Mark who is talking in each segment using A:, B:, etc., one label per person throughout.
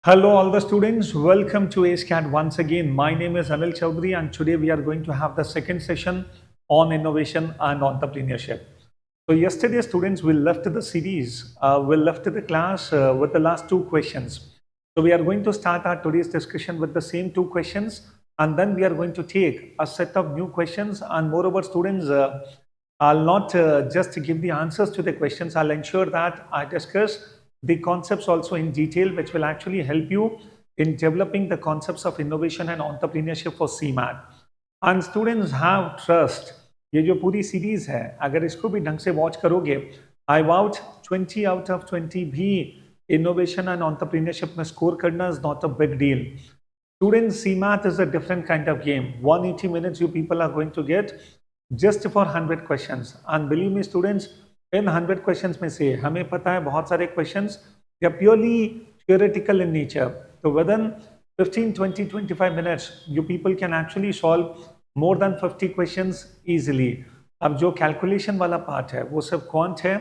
A: Hello, all the students. Welcome to ACAT once again. My name is Anil Chaudhary, and today we are going to have the second session on innovation and entrepreneurship. So, yesterday, students, we left the series, we left the class with the last two questions. So, we are going to start our today's discussion with the same two questions, and then we are going to take a set of new questions. And moreover, students, I'll not just give the answers to the questions, I'll ensure that I discuss the concepts also in detail, which will actually help you in developing the concepts of innovation and entrepreneurship for CMAT. And students have trust. ये जो पूरी series है, अगर इसको भी ढंग से watch करोगे, आई वाउट 20 आउट ऑफ 20 भी इनोवेशन एंड एंटरप्रेन्योरशिप में स्कोर करना is not a big deal. Students, CMAT is a different kind of game. 180 minutes you people are going to get just for 100 questions. And believe me, students, in 100 questions में से हमें पता है बहुत सारे questions या purely theoretical in nature. तो with in 15, 20, 25 minutes you people can actually solve more than 50 questions easily. अब जो कैलकुलेशन वाला पार्ट है वो सब क्वांट है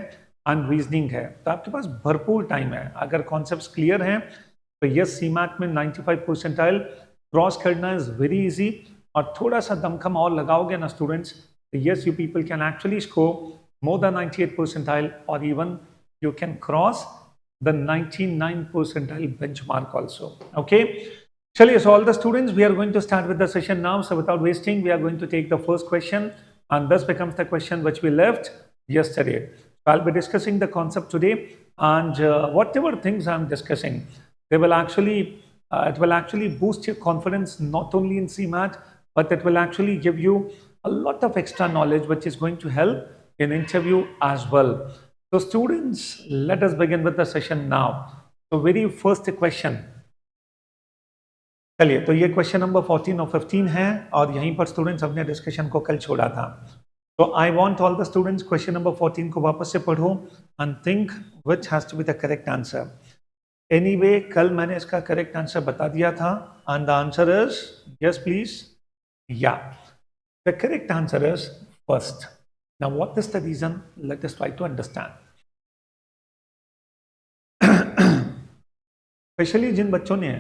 A: एंड रीजनिंग है, तो आपके पास भरपूर टाइम है. अगर कॉन्सेप्ट्स क्लियर हैं तो यस, सीमैट में 95 परसेंटाइल क्रॉस करना इज वेरी इजी. और थोड़ा सा दमखम और लगाओगे ना स्टूडेंट्स, तो yes, you people can actually score more than 98 percentile, or even you can cross the 99 percentile benchmark also. Okay, chaliye, so all the students, we are going to start with the session now. So without wasting, we are going to take the first question, and this becomes the question which we left yesterday. So I'll be discussing the concept today, and whatever things I'm discussing, they will actually it will actually boost your confidence not only in CMAT, but it will actually give you a lot of extra knowledge which is going to help in interview as well. So students, let us begin with the session now. So very first question, चलिए, तो ये question number 14 और 15 है, और यहीं पर students अपने discussion को कल छोड़ा था. तो I want all the students question number 14 को वापस से पढ़ो and think which has to be the correct answer. Anyway, कल मैंने इसका करेक्ट आंसर बता दिया था, and the answer is yes please. या, the correct answer is first. Now, what is the reason? Let us try to understand. Specially जिन बच्चों ने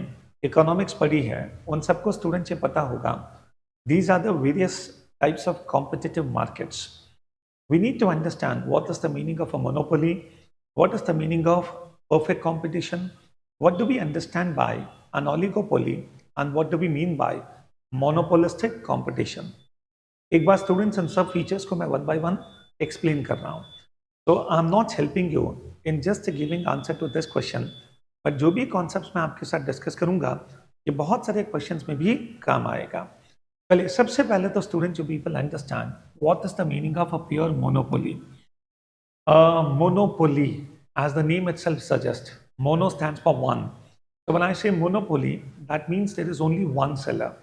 A: इकोनॉमिक्स पढ़ी है उन सबको स्टूडेंट से पता होगा, these are the various types of competitive markets. We need to understand what is the meaning of a monopoly, what is the meaning of perfect competition, what do we understand by an oligopoly, and what do we mean by monopolistic competition. एक बार students in सब features को मैं one by one explain कर रहा हूँ. तो I am not helping you in just giving answer to this question, but जो भी कॉन्सेप्ट्स मैं आपके साथ डिस्कस करूंगा ये बहुत सारे क्वेश्चंस में भी काम आएगा. चलिए, सबसे पहले तो स्टूडेंट, जो people understand what is the meaning of a pure monopoly. Monopoly, as the name itself suggest, mono stands for one. So when I say monopoly, that means there is only one seller.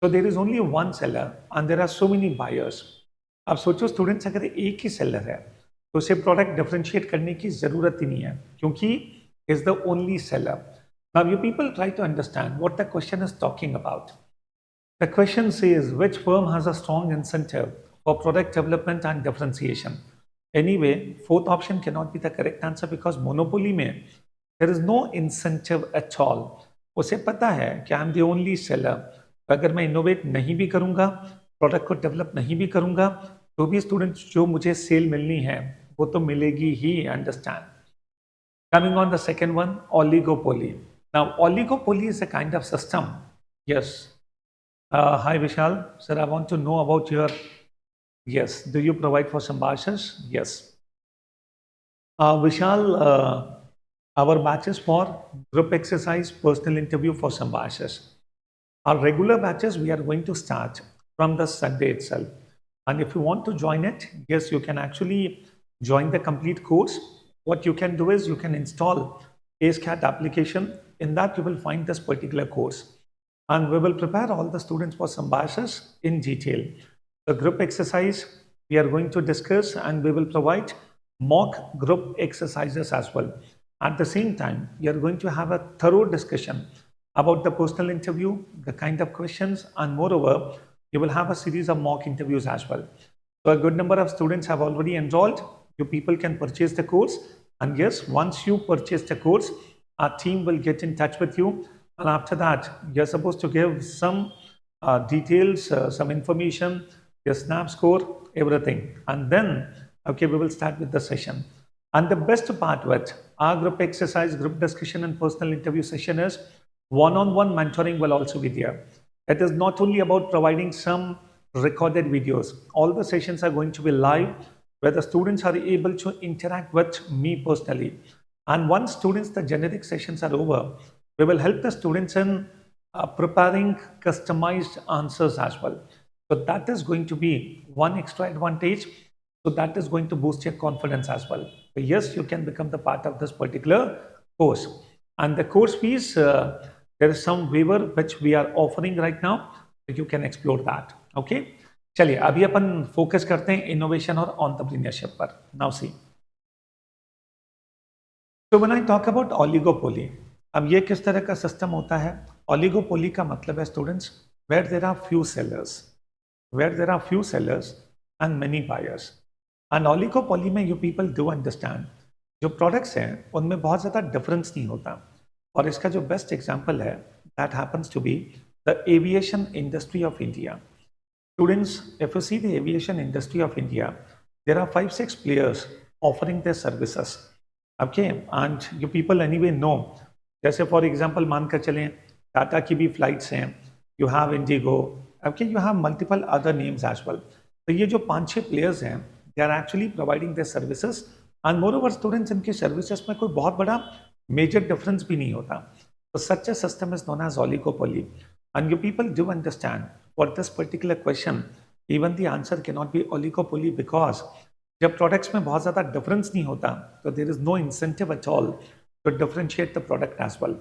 A: So there is only one seller and there are so many buyers. अब सोचो students, अगर एक ही seller है तो उसे product differentiate करने की जरूरत ही नहीं है, क्योंकि is the only seller. Now you people try to understand what the question is talking about. The question says which firm has a strong incentive for product development and differentiation. Anyway, fourth option can not be the correct answer, because monopoly में there is no incentive at all. उसे पता है कि I am the only seller. अगर मैं innovate नहीं भी करूंगा, प्रोडक्ट को डेवलप नहीं भी करूंगा, तो भी स्टूडेंट्स जो मुझे सेल मिलनी है वो तो मिलेगी ही. Understand. Coming on the second one, oligopoly. Now oligopoly is a kind of system. Yes, hi Vishal sir, I want to know about your. Yes, do you provide for some batches? Yes, Vishal, our batches for group exercise, personal interview for some batches. Our regular batches, we are going to start from the Sunday itself. And if you want to join it, yes, you can actually join the complete course. What you can do is you can install ACAT application. In that, you will find this particular course. And we will prepare all the students for some batches in detail. The group exercise, we are going to discuss, and we will provide mock group exercises as well. At the same time, we are going to have a thorough discussion about the personal interview, the kind of questions, and moreover, you will have a series of mock interviews as well. So a good number of students have already enrolled. You people can purchase the course, and yes, once you purchase the course, Our team will get in touch with you, and after that, you're supposed to give some details, some information, your snap score, everything, and then okay, we will start with the session. And the best part with our group exercise, group discussion, and personal interview session is one-on-one mentoring will also be there. It is not only about providing some recorded videos. All the sessions are going to be live where the students are able to interact with me personally. And once students, the generic sessions are over, we will help the students in preparing customized answers as well. So that is going to be one extra advantage. So that is going to boost your confidence as well. So yes, you can become the part of this particular course. And the course fees, there is some waiver which we are offering right now. So you can explore that. Okay. चलिए अभी अपन focus करते हैं innovation और entrepreneurship पर. Now see, तो when I talk about oligopoly, अब ये किस तरह का सिस्टम होता है? ओलिगोपोली का मतलब है students where there are few sellers and many buyers. And oligopoly में यू पीपल डू अंडरस्टैंड जो प्रोडक्ट्स हैं उनमें बहुत ज़्यादा डिफरेंस नहीं होता. और इसका जो बेस्ट एग्जांपल है that happens to be the aviation industry of India. Students, if you see the aviation industry of India, there are 5-6 players offering their services. Okay, and you people anyway know. जैसे for example मानकर चलें टाटा की भी flights हैं, you have Indigo, okay, you have multiple other names as well. तो ये जो 5-6 players हैं, they are actually providing their services, and moreover students इनकी services में कोई बहुत बड़ा major difference भी नहीं होता. So such a system is known as oligopoly, and you people do understand. For this particular question, even the answer cannot be oligopoly because जब products में बहुत ज़्यादा difference नहीं होता, so there is no incentive at all to differentiate the product as well.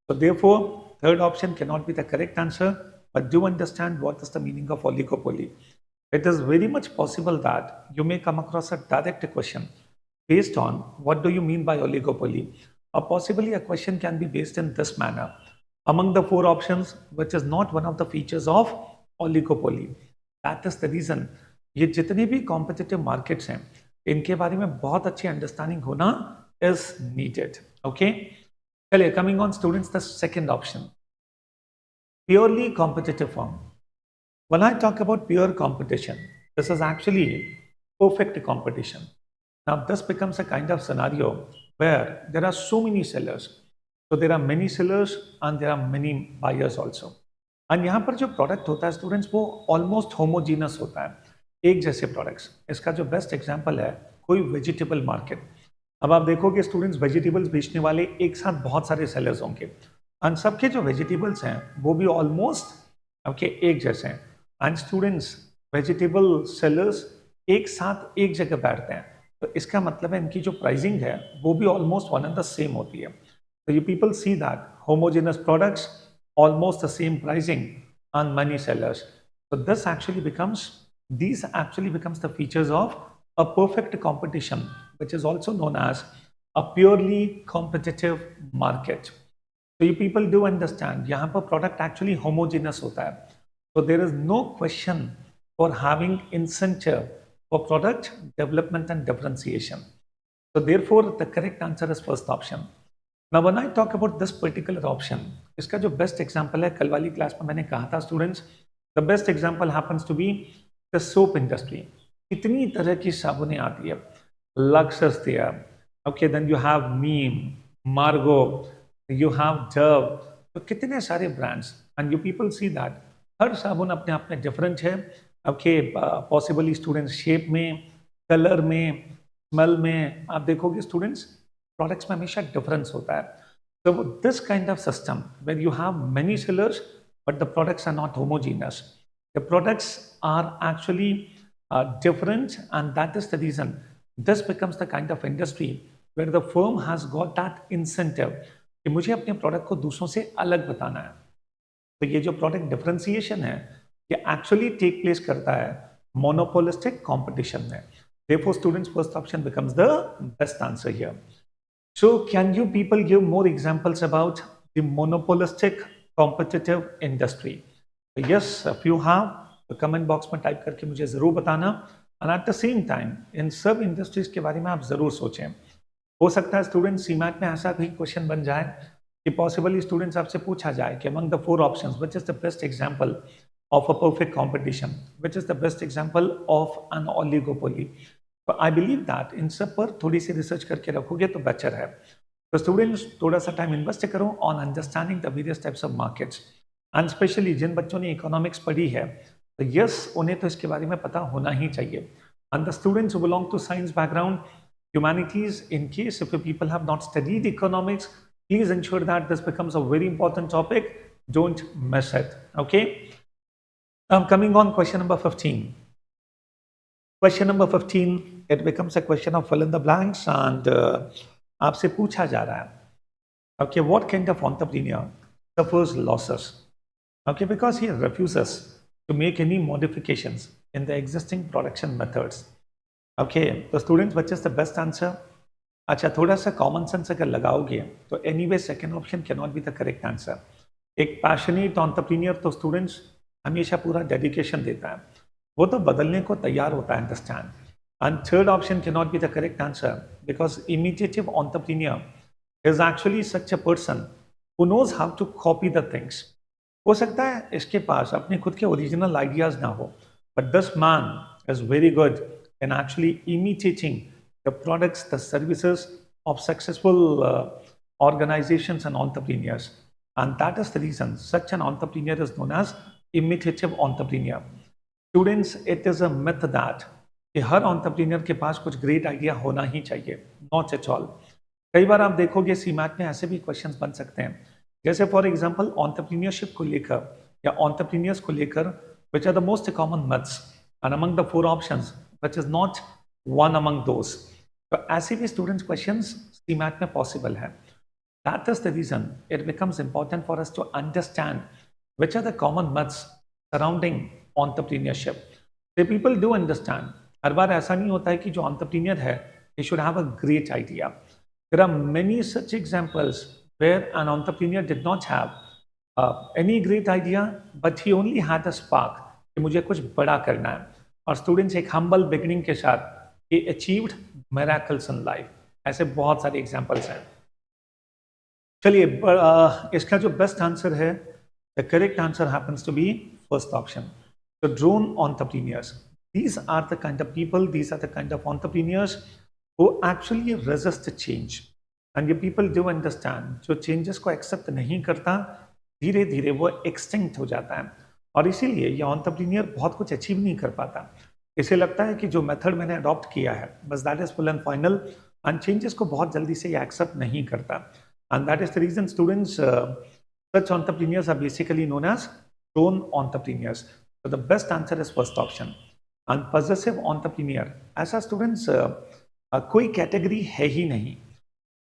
A: So therefore, third option cannot be the correct answer, but do understand what is the meaning of oligopoly. It is very much possible that you may come across a direct question based on what do you mean by oligopoly, or possibly a question can be based in this manner. Among the 4 options, which is not one of the features of oligopoly. That is the reason ये जितने भी competitive markets हैं इनके बारे में बहुत अच्छी understanding होना is needed. Okay? चलिए, coming on students, the second option, purely competitive form. When I talk about pure competition, this is actually perfect competition. Now this becomes a kind of scenario where there are so many sellers. So there are many sellers and there are many buyers also. और यहाँ पर जो product होता है students वो almost homogeneous होता है, एक जैसे प्रोडक्ट्स. इसका जो बेस्ट एग्जांपल है कोई वेजिटेबल मार्केट. अब आप देखोगे स्टूडेंट्स वेजिटेबल्स बेचने वाले एक साथ बहुत सारे सेलर्स होंगे एंड सबके जो वेजिटेबल्स हैं वो भी ऑलमोस्ट आपके एक जैसे हैं. एंड स्टूडेंट्स वेजिटेबल सेलर्स एक साथ एक जगह बैठते हैं, तो इसका मतलब है इनकी जो प्राइसिंग है वो भी almost one and the same होती है. तो you people see that homogeneous products, almost the same pricing, and many sellers. So these actually becomes the features of a perfect competition, which is also known as a purely competitive market. So you people do understand, यहाँ पर product actually homogeneous होता है. So there is no question for having incentive for product development and differentiation. So therefore, the correct answer is first option. Now when I talk about this particular option, इसका जो best example है, कल वाली class में मैंने कहा था students, the best example happens to be the soap industry. इतनी तरह की साबुनें आती है, Lux is there, okay, then you have neem, Margo, you have Dove, तो कितने सारे brands, and you people see that हर साबुन अपने आप में डिफरेंट है. ओके, पॉसिबली स्टूडेंट्स शेप में, कलर में, स्मेल में, आप देखोगे स्टूडेंट्स प्रोडक्ट्स में हमेशा डिफरेंस होता है. So this kind of system where you have many sellers but the products are not homogeneous, the products are actually different, and that is the reason this becomes the kind of industry where the firm has got that incentive कि मुझे अपने product को दूसरों से अलग बताना है. तो ये जो प्रोडक्ट डिफरेंशिएशन है ये एक्चुअली टेक प्लेस करता है मोनोपोलिस्टिक कंपटीशन में. Therefore students, first option becomes the best answer here. So can you people give more examples about the monopolistic competitive industry? Yes, if you have, तो comment box में type करके मुझे ज़रूर बताना. And eight the same time in सब industries के बारे में आप ज़रूर सोचें. हो सकता है स्टूडेंट सीमैट में ऐसा कोई क्वेश्चन बन जाए कि पॉसिबली स्टूडेंट्स आपसे पूछा जाए कि among the 4 options which is the best example of a perfect competition, which is the best example of an oligopoly. तो आई बिलीव दैट इन सब पर थोड़ी सी रिसर्च करके रखोगे तो बेटर है। तो स्टूडेंट्स थोड़ा सा टाइम इन्वेस्ट करो on understanding the various types of markets, and specially जिन बच्चों ने इकोनॉमिक्स पढ़ी है तो यस उन्हें तो इसके बारे में पता होना ही चाहिए। And the students who belong to science background, humanities, in case if you people have not studied economics, please ensure that this becomes a very important topic. Don't miss it. Okay. Now coming on question number 15. Question number 15, it becomes a question of fill in the blanks, and आपसे पूछा जा रहा है, okay, what kind of entrepreneur suffers losses? Okay, because he refuses to make any modifications in the existing production methods. Okay तो students which is the best answer? अच्छा, थोड़ा सा common sense अगर लगाओगे तो anyway second option can not be the correct answer. एक passionate entrepreneur तो students हमेशा पूरा डेडिकेशन देता है, वो तो बदलने को तैयार होता है, understand. And third option can not be the correct answer because imitative entrepreneur is actually such a person who knows how to copy the things. हो सकता है इसके पास अपने खुद के ओरिजिनल आइडियाज ना हो, but this man is very good in actually imitating the products, the services of successful organizations and entrepreneurs. And that is the reason such an entrepreneur is known as imitative entrepreneur. Students, it is a myth that कि हर entrepreneur के पास कुछ great idea होना ही चाहिए, not at all. कई बार आप देखोगे CMAT में ऐसे भी क्वेश्चंस बन सकते हैं, जैसे फॉर एग्जांपल entrepreneurship को लेकर या entrepreneurs को लेकर which are the most common myths, and among the 4 options which is not one among those. तो ऐसे भी students questions CMAT में possible है. That is the reason it becomes important for us to understand which are the common myths surrounding entrepreneurship. The people do understand. हर बार ऐसा नहीं होता है कि जो entrepreneur है he should have a great idea. There are many such examples where an entrepreneur did not have any great idea, but he only had a spark कि मुझे कुछ बड़ा करना है, और स्टूडेंट्स एक हम्बल बिगिनिंग के साथ he achieved miracles in life. ऐसे बहुत सारे एग्जांपल्स हैं। चलिए इसका जो बेस्ट आंसर है, the correct answer happens to be first option, the drone entrepreneurs. These are the kind of people, these are the kind of entrepreneurs who actually resist change. And ये people do understand, जो changes को accept नहीं करता धीरे धीरे वो extinct हो जाता है, और इसीलिए ये एंटरप्रेन्योर बहुत कुछ अचीव नहीं कर पाता। इसे लगता है कि जो मेथड मैंने अडॉप्ट किया है बस that is full and final, and changes को बहुत जल्दी से ये एक्सेप्ट नहीं करता। And that is the reason students such entrepreneurs are basically known as drone entrepreneurs. So the best answer is first option. And possessive entrepreneur, ऐसा students कोई category है ही नहीं,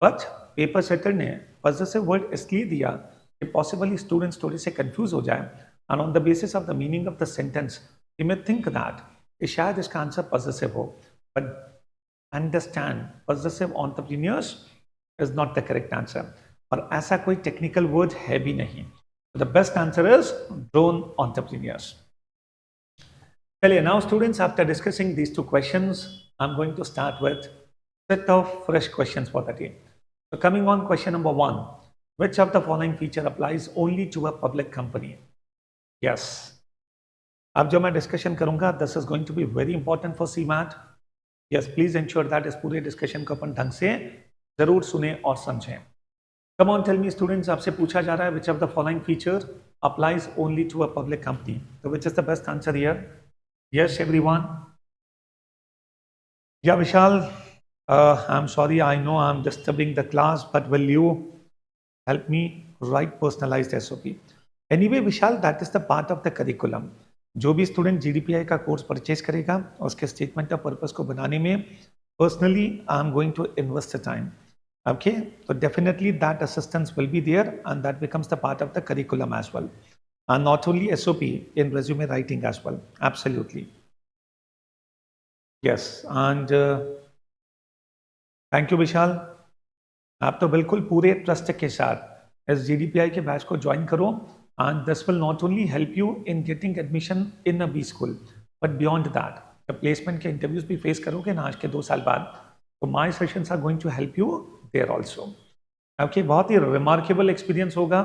A: बट पेपर सेटर ने पॉजेसिव वर्ड इसलिए दिया कि possibly students थोड़े से कंफ्यूज हो जाए, and on the basis of the meaning of the sentence you may think that शायद इसका आंसर possessive हो, but understand possessive entrepreneurs is not the correct answer, और ऐसा कोई technical word है भी नहीं। So the best answer is drone entrepreneurs. चलिए, now students, after discussing these 2 questions, I'm going to start with set of fresh questions for the day. So coming on question number 1, which of the following feature applies only to a public company? Yes. अब जो मैं discussion करूंगा this is going to be very important for CMAT. Yes, please ensure that इस पूरे discussion को अपन ढंग से जरूर सुने और समझें। Come on tell me students, आपसे पूछा जा रहा है which of the following feature applies only to a public company, तो which is the best answer here? Yes everyone? Yeah Vishal, I am sorry, I know I am disturbing the class, but will you help me write personalised SOP? Anyway Vishal, that is the part of the curriculum. जो भी student GDPI का course purchase करेगा उसके statement of purpose को बनाने में personally I am going to invest the time. Okay, तो definitely that assistance will be there and that becomes the part of the curriculum as well, and not only SOP, in resume writing as well. Absolutely yes, and thank you Vishal, आप तो बिल्कुल पूरे trust के साथ इस GDPI के batch को join करो, and this will not only help you in getting admission in a B school, but beyond that, the placement के interviews भी face करोगे ना आज के 2 साल बाद, So my sessions are going to help you there also. Okay, बहुत ही remarkable experience होगा,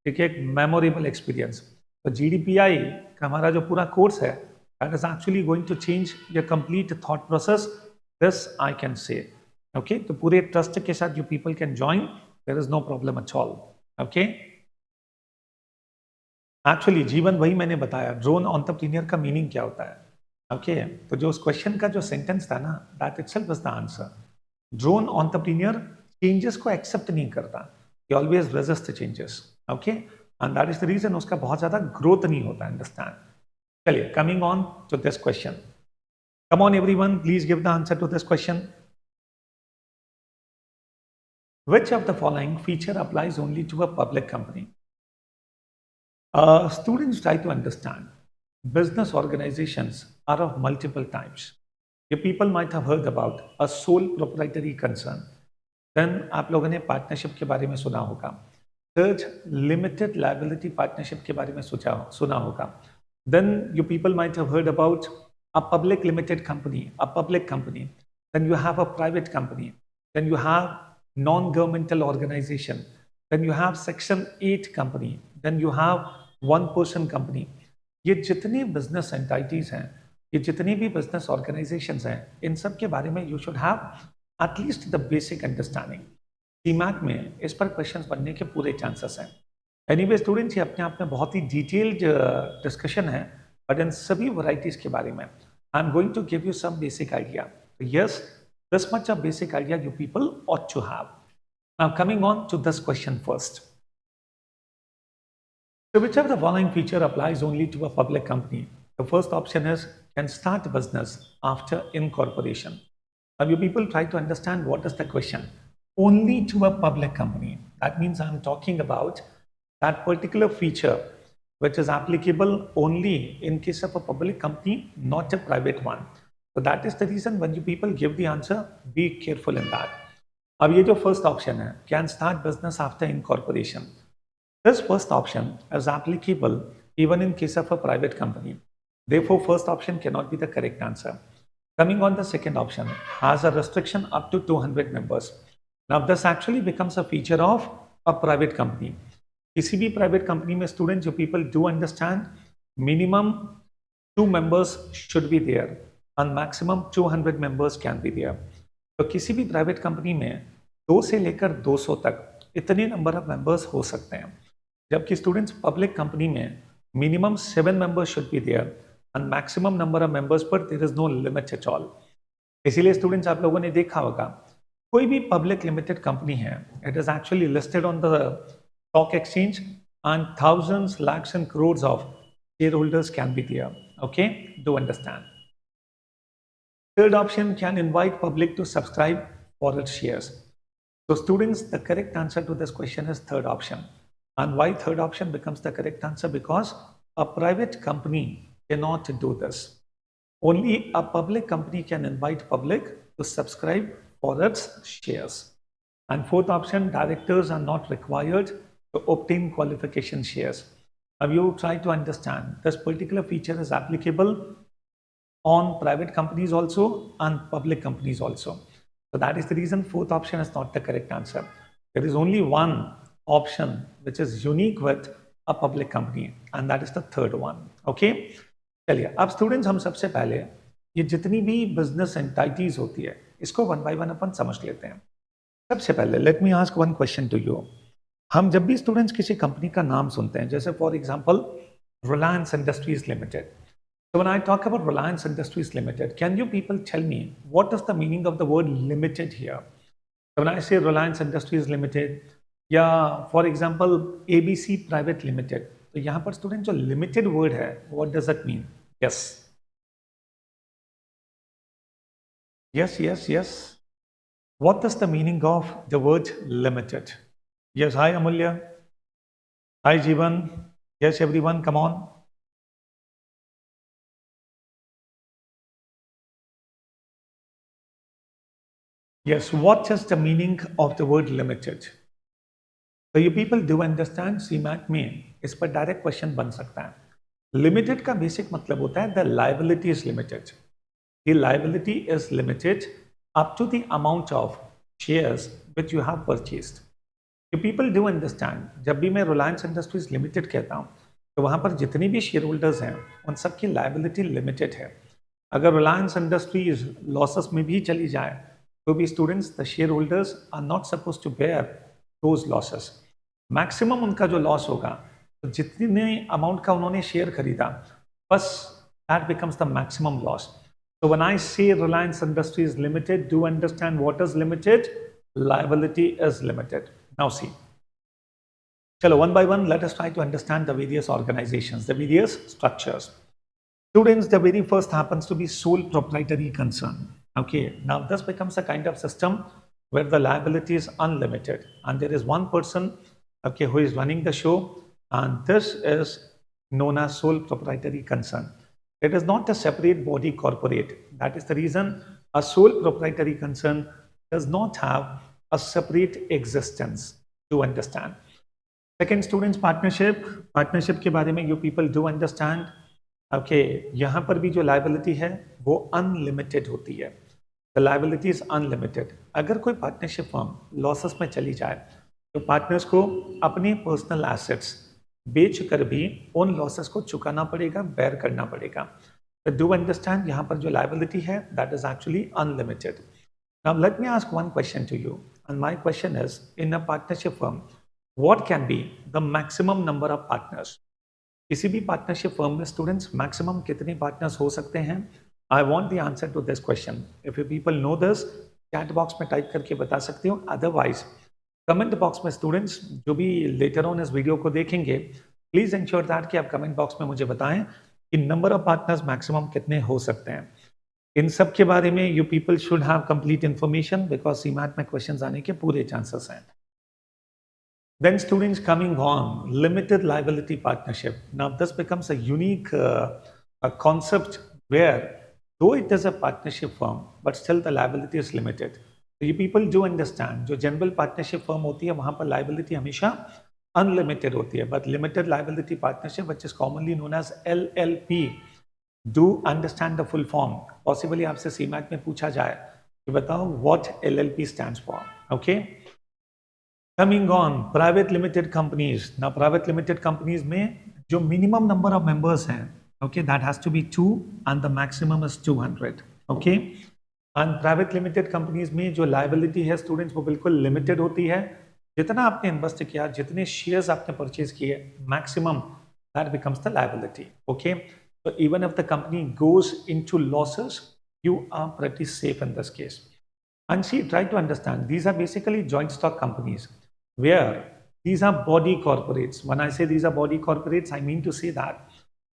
A: ठीक है, एक मेमोरेबल एक्सपीरियंस। तो GDPI का हमारा जो पूरा कोर्स है, that is actually going to change your complete thought process. This I can say. Okay, तो पूरे ट्रस्ट के साथ you people can join. There is no problem at all. Okay. Actually जीवन वही मैंने बताया, ड्रोन एंटरप्रेन्योर का मीनिंग क्या होता है। ओके तो जो उस क्वेश्चन का जो सेंटेंस था ना, that itself is the answer. Drone entrepreneur changes को एक्सेप्ट नहीं करता, he always resist changes. Okay and that is the reason उसका बहुत ज्यादा ग्रोथ नहीं होता। अंडरस्टैंड। चलिए coming on to this question, come on everyone please give the answer to this question. Which of the following feature applies only to a public company? Students try to understand business organizations are of multiple types. You people might have heard about a sole proprietary concern. Then आप लोगों ने partnership के बारे में सुना होगा। Third, limited liability partnership के बारे में सुना होगा। Then you people might have heard about a public limited company, a public company. Then you have a private company. Then you have non-governmental organization. Then you have Section 8 company. Then you have one person company. ये जितनी business entities हैं, ये जितनी भी business organisations हैं, इन सब के बारे में you should have at least the basic understanding. CMAT में इस पर क्वेश्चंस बनने के पूरे चांसेस हैं। एनीवे स्टूडेंट्स, ये अपने आप में बहुत ही डिटेल्ड डिस्कशन है, बट इन सभी वैरायटीज के बारे में I am going to give you some basic idea. Yes, this much of basic idea you people ought to have. Now coming on to this question first. So which of the following feature applies only to a public company? The first option is can start business after incorporation. Now you people try to understand what is the question. Only to a public company. That means I'm talking about that particular feature which is applicable only in case of a public company, not a private one. So that is the reason when you people give the answer, be careful in that. अब ये जो first option है, can start business after incorporation, this first option is applicable even in case of a private company. Therefore, first option cannot be the correct answer. Coming on the second option, has a restriction up to 200 members. Now, this actually becomes a feature of a private company. किसी भी private company में students, you people do understand, minimum 2 members should be there and maximum 200 members can be there. तो किसी भी private company में 2 से लेकर 200 तक इतने नंबर ऑफ मेंबर्स हो सकते हैं, जबकि स्टूडेंट्स पब्लिक कंपनी में minimum 7 members should be there and maximum number of members पर there is no limit at all. इसीलिए स्टूडेंट्स, आप लोगों ने देखा होगा कोई भी पब्लिक लिमिटेड कंपनी है, it is actually listed on the stock exchange and thousands, lakhs and crores of shareholders can be there. Okay, do understand. Third option, can invite public to subscribe for its shares. So students, the correct answer to this question is third option. And why third option becomes the correct answer? Because a private company cannot do this. Only a public company can invite public to subscribe for its shares. And fourth option, directors are not required to obtain qualification shares. Now you try to understand, this particular feature is applicable on private companies also and public companies also. So that is the reason fourth option is not the correct answer. There is only one option which is unique with a public company and that is the third one. Okay, चलिए अब students, हम सबसे पहले ये जितनी भी business entities होती है इसको वन बाय वन अपन समझ लेते हैं। सबसे पहले let me ask one question to you. हम जब भी स्टूडेंट्स किसी कंपनी का नाम सुनते हैं, जैसे for example Reliance industries limited, so when I talk about Reliance Industries Limited, can you people tell me what is the meaning of the word limited here? So when I say Reliance Industries Limited या for example ABC Private Limited, तो यहाँ पर student जो limited word है, what does that mean? Yes. Yes. What is the meaning of the word limited? Yes, hi Amulya. Hi Jeevan. Yes everyone, come on. Yes, what is the meaning of the word limited? So you people do understand, CMAT में इस पर direct question बन सकता है। Limited का basic मतलब होता है the liability is limited. The liability is limited up to the amount of shares which you have purchased. You people do understand, जब भी मैं रिलायंस इंडस्ट्रीज लिमिटेड कहता हूँ तो वहाँ पर जितने भी शेयर होल्डर्स हैं उन सबकी लायबिलिटी लिमिटेड है. अगर रिलायंस इंडस्ट्रीज लॉसेस में भी चली जाए तो भी students the shareholders are not suppose to bear those losses. Maximum उनका जो लॉस होगा तो जितने अमाउंट का उन्होंने शेयर खरीदा बस that becomes the maximum loss. So when I say Reliance Industries Limited, do understand what is limited? Liability is limited. Now see. Chalo, one by one, let us try to understand the various organizations, the various structures. Students, the very first happens to be sole proprietary concern. Okay, now this becomes a kind of system where the liability is unlimited and there is one person, okay, who is running the show, and this is known as sole proprietary concern. It is not a separate body corporate. That is the reason a sole proprietary concern does not have a separate existence. To understand. Second, students, partnership. Partnership के बारे में you people do understand. Okay, यहाँ पर भी जो liability है वो unlimited होती है. The liability is unlimited. अगर कोई partnership firm losses में चली जाए तो partners को अपने personal assets बेच कर भी उन लॉसेस को चुकाना पड़ेगा, बेयर करना पड़ेगा. तो डू अंडरस्टैंड, यहाँ पर जो लायबिलिटी है that is actually unlimited. Now let me ask one question to you, and my question is, in a partnership firm what can be the maximum number of partners? किसी भी partnership firm में students maximum कितने partners हो सकते हैं? I want the answer to this question. If you people know this, chat box में type करके बता सकते हो. अदरवाइज कमेंट बॉक्स में स्टूडेंट्स जो भी लेटर ऑन इस वीडियो को देखेंगे, प्लीज इंश्योर दैट कि आप कमेंट बॉक्स में मुझे बताएं कि नंबर ऑफ पार्टनर्स मैक्सिमम कितने हो सकते हैं. इन सब के बारे में you people should have complete information because CMAT में क्वेश्चंस आने के पूरे चांसेस हैं. Then students, coming on limited liability partnership. Now this becomes a unique a concept where though it is a partnership firm but still the liability is limited. So you people do understand, जो general partnership firm होती है वहाँ पर liability हमेशा unlimited होती है, but limited liability partnership which is commonly known as LLP. Do understand the full form. Possibly आपसे CMAT में पूछा जाए कि बताओ what LLP stands for. Okay. Coming on private limited companies. Now private limited companies में जो minimum number of members हैं, okay, that has to be 2 and the maximum is 200. Okay. And private limited companies में जो liability है students वो बिल्कुल limited होती है. जितना आपने इन्वेस्ट किया, जितने शेयर्स आपने परचेज किए, maximum that becomes the liability. Okay. So even if the company goes into losses, you are pretty safe in this case. And see, try to understand, these are basically joint stock companies where these are body corporates. When I say these are body corporates, I mean to say that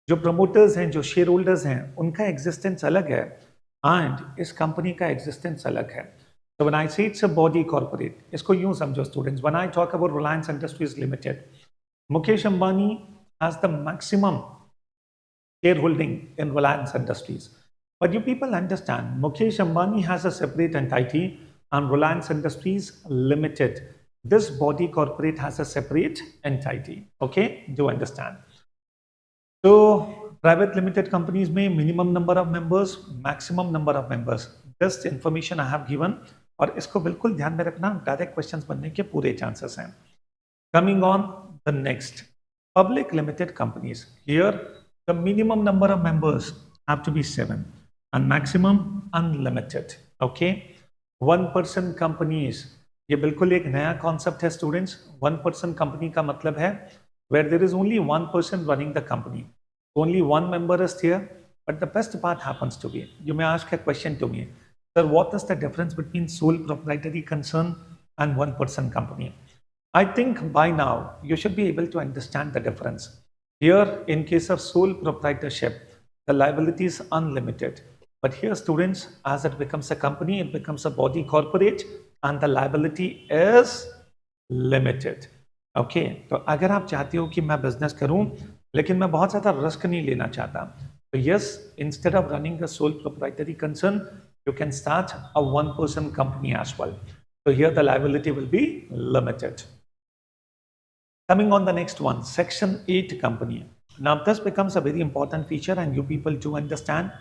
A: जो promoters हैं, जो shareholders हैं, उनका existence अलग है and इस company का existence अलग है. So when I say it's a body corporate, इसको यूं समझो students. When I talk about Reliance Industries Limited, Mukesh Ambani has the maximum shareholding in Reliance Industries. But you people understand, Mukesh Ambani has a separate entity and Reliance Industries Limited, this body corporate has a separate entity. Okay, do understand. So private limited companies में minimum number of members, maximum number of members. This information I have given और इसको बिल्कुल ध्यान में रखना, direct questions बनने के पूरे चांसेस हैं. Coming on the next, public limited companies. Here the minimum number of members have to be 7 and maximum unlimited. Okay, one person companies, ये बिल्कुल एक नया कॉन्सेप्ट है स्टूडेंट्स. वन पर्सन कंपनी का मतलब है where there is only one person running the company, only one member is there. But the best part happens to be, you may ask a question to me, sir, what is the difference between sole proprietary concern and one person company? I think by now you should be able to understand the difference. Here in case of sole proprietorship, the liability is unlimited. But here students, as it becomes a company, it becomes a body corporate and the liability is limited. Okay, तो अगर आप चाहते हो कि मैं business करूं लेकिन मैं बहुत ज़्यादा रिस्क नहीं लेना चाहता, तो yes, instead of running a sole proprietary concern, you can start a one person company as well. So here the liability will be limited. Coming on the next one, Section 8 company. Now this becomes a very important feature and you people do understand.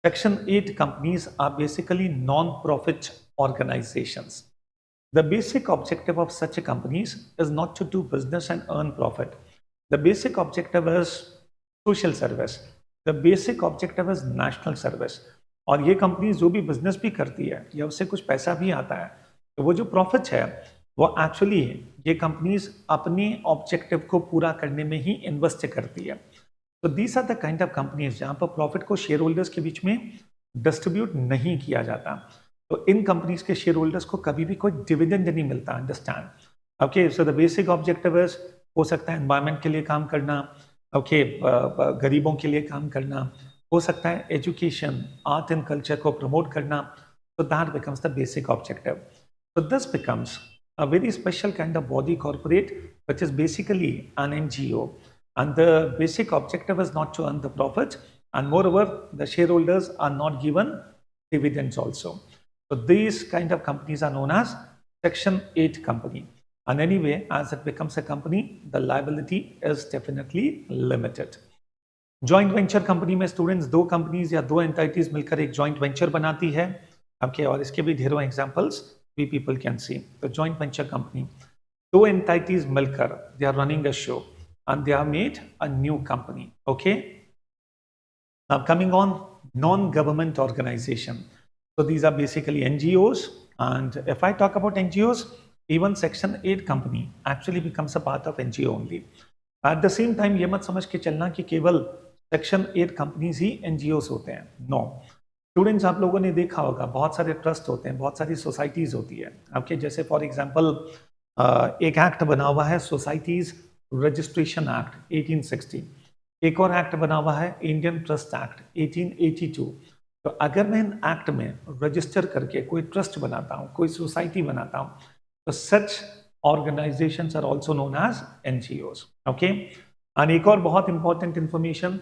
A: Section 8 companies are basically non-profit organizations. The basic objective of such companies is not to do business and earn profit. The basic objective is social service. The basic objective is national service. और ये company जो भी business भी करती है या उससे कुछ पैसा भी आता है, तो वो जो प्रॉफिट है वो एक्चुअली ये कंपनीज अपने ऑब्जेक्टिव को पूरा करने में ही इन्वेस्ट करती है. तो these are the kind of companies जहाँ पर प्रॉफिट को शेयर होल्डर्स के बीच में डिस्ट्रीब्यूट नहीं किया जाता. तो इन कंपनीज के शेयर होल्डर्स को कभी भी कोई डिविडेंड नहीं मिलता. Understand? Okay, so the basic objective is, हो सकता है एनवायरमेंट के लिए काम करना, ओके, गरीबों के लिए काम करना, हो सकता है एजुकेशन, आर्ट एंड कल्चर को प्रमोट करना. So that becomes the basic objective. So this becomes a very special kind of body corporate, which is basically an NGO. And the basic objective is not to earn the profit. And moreover, the shareholders are not given dividends also. So these kind of companies are known as Section 8 company. And anyway, as it becomes a company, the liability is definitely limited. Joint venture company में students दो companies या दो entities मिलकर एक joint venture बनाती है. Okay, और इसके भी ढेरों examples we people can see. तो जॉइंट वेंचर कंपनी, दो एंटाइटीज मिलकर they are running a show and they are made a new company. Okay, now coming on non government organization. So these are basically NGOs, and if I talk about NGOs, even Section 8 company actually becomes a part of NGO only. At the same time, ये मत समझ के चलना कि केवल Section 8 companies ही NGOs होते हैं. No. Students, आप लोगों ने देखा होगा बहुत सारे ट्रस्ट होते हैं, बहुत सारी सोसाइटीज होती है आपके. जैसे फॉर एग्जांपल एक एक्ट बना हुआ है सोसाइटीज रजिस्ट्रेशन एक्ट 1860. एक और एक्ट बना हुआ है इंडियन ट्रस्ट एक्ट 1882. तो अगर मैं इन एक्ट में रजिस्टर करके कोई ट्रस्ट बनाता हूँ, कोई सोसाइटी बनाता हूँ, तो such organisations are also known as NGOs. Okay, और एक और बहुत इंपॉर्टेंट इंफॉर्मेशन,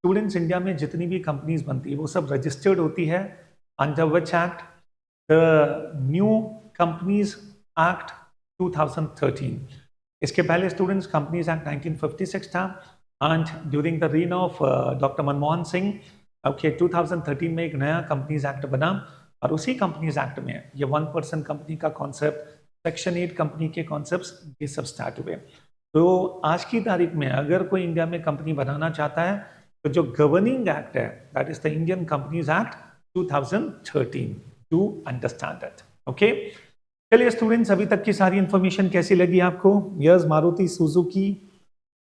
A: स्टूडेंट्स, इंडिया में जितनी भी कंपनीज बनती है वो सब रजिस्टर्ड होती है under which act? The new companies act 2013. इसके पहले स्टूडेंट्स कंपनीज एक्ट 1956 था, and during the reign of doctor Manmohan Singh, okay, 2013 में एक नया कंपनीज एक्ट बना, और उसी कंपनीज एक्ट में ये 1% कंपनी का कॉन्सेप्ट, सेक्शन 8 कंपनी के कॉन्सेप्ट ये सब स्टार्ट हुए. तो आज की तारीख में अगर कोई इंडिया में कंपनी बनाना चाहता है तो जो गवर्निंग एक्ट है that is the Indian companies act 2013 to understand it. Okay, चलिए स्टूडेंट्स, अभी तक की सारी इंफॉर्मेशन कैसी लगी आपको? Yes, Maruti Suzuki,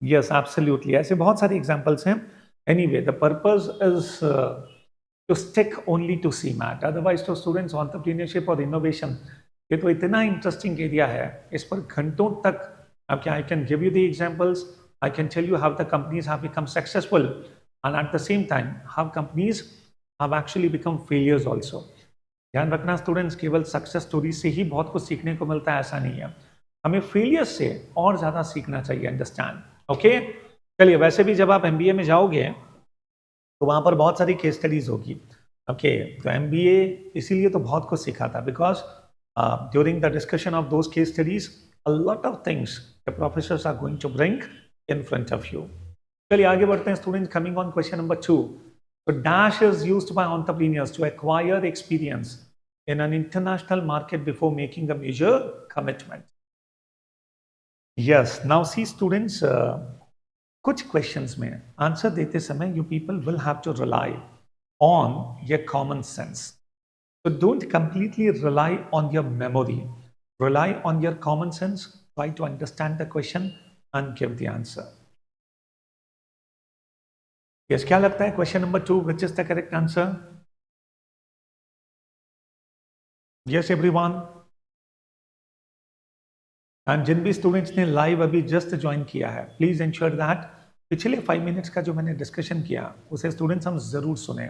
A: yes absolutely, ऐसे बहुत सारे एग्जांपल्स हैं. Anyway, the purpose is to stick only to CMAT. Otherwise तो स्टूडेंट्स एंटरप्रेन्योरशिप और इनोवेशन ये तो इतना इंटरेस्टिंग एरिया है, इस पर घंटों तक आपके I can give you the examples, I can tell you how the companies have become successful, and at the same time how companies have actually become failures also. ध्यान रखना स्टूडेंट्स, केवल success story से ही बहुत कुछ सीखने को मिलता है ऐसा नहीं है, हमें फेलियर्स से और ज़्यादा सीखना चाहिए. अंडरस्टैंड? ओके, चलिए, वैसे भी जब आप MBA में जाओगे तो वहाँ पर बहुत सारी केस स्टडीज होगी. ओके, तो MBA इसीलिए तो बहुत कुछ सिखाता, because during the discussion of those case studies a lot of things the professors are going to bring in front of you. चलिए आगे बढ़ते हैं students. Coming on question number 2. So dash is used by entrepreneurs to acquire experience in an international market before making a major commitment. Yes, now see students, कुछ questions में answer देते समय you people will have to rely on your common sense. So don't completely rely on your memory. Rely on your common sense. Try to understand the question and give the answer. Yes, क्या लगता है question number 2 which is the correct answer? Yes everyone. And जिन भी students ने live अभी just join किया है, please ensure that पिछले 5 मिनट्स का जो मैंने डिस्कशन किया उसे स्टूडेंट्स हम जरूर सुने.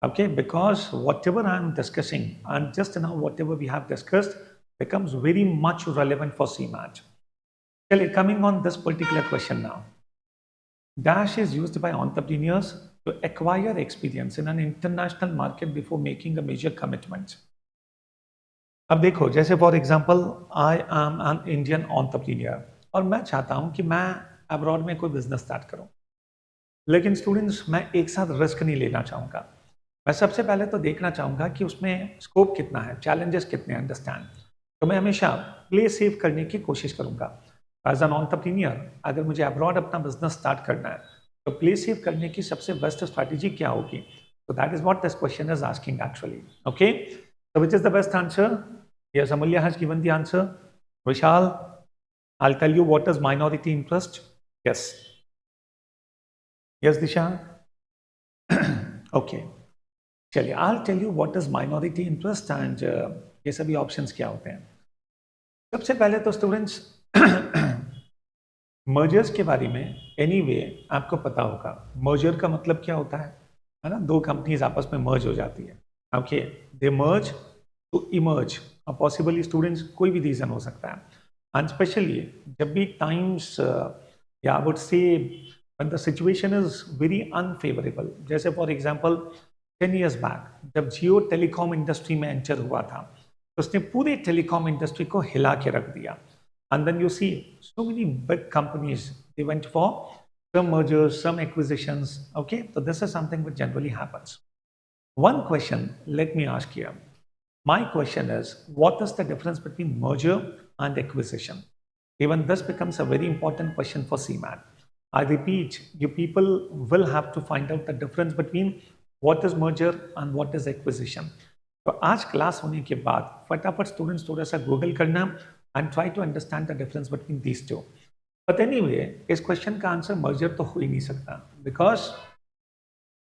A: Okay, because whatever I am discussing and just now whatever we have discussed becomes very much relevant for CMAT. चलिए, coming on this particular question now. Dash is used by entrepreneurs to acquire experience in an international market before making a major commitment. अब देखो, जैसे for example I am an Indian entrepreneur और मैं चाहता हूं कि मैं अब्रॉड में कोई बिजनेस स्टार्ट करूं, लेकिन स्टूडेंट्स मैं एक साथ रिस्क नहीं लेना चाहूँगा. मैं सबसे पहले तो देखना चाहूँगा कि उसमें स्कोप कितना है, चैलेंजेस कितने हैं, अंडरस्टैंड। तो मैं हमेशा प्ले सेफ करने की कोशिश करूँगा। एज एन एंटरप्रेन्योर अगर मुझे अब्रॉड अपना बिजनेस स्टार्ट करना है तो प्ले सेफ करने की सबसे बेस्ट स्ट्रैटेजी क्या होगी? तो that is what this question is asking actually. Okay, so which is the best answer? Yes, Amulya has given the answer. Vishal, I'll tell you what is minority interest. Yes. Yes, Disha. Okay. चलिए, I'll tell you what is minority interest and ये सभी options क्या होते हैं। सबसे पहले तो students mergers के बारे में एनीवे आपको पता होगा। मर्जर का मतलब क्या होता है ना? दो कंपनीज आपस में मर्ज हो जाती है। Okay, they merge to emerge. और पॉसिबली स्टूडेंट्स कोई भी रीजन हो सकता है, एंड स्पेशली जब भी टाइम्स या I would say when the situation is very unfavourable. जैसे फॉर एग्जांपल 10 years बैक जब जियो टेलीकॉम इंडस्ट्री में एंटर हुआ था तो उसने पूरे टेलीकॉम इंडस्ट्री को हिला के रख दिया। And then you see so many big companies, they went for some mergers, some acquisitions. Okay, so this is something which generally happens. One question, let me ask you. My question is, what is the difference between merger and acquisition? Even this becomes a very important question for CMAT. I repeat, you people will have to find out the difference between what is merger and what is acquisition. तो आज class होने के बाद फटाफट students थोड़ा सा Google करना and try to understand the difference between these two. But anyway, इस क्वेश्चन का आंसर मर्जर तो हो ही नहीं सकता, बिकॉज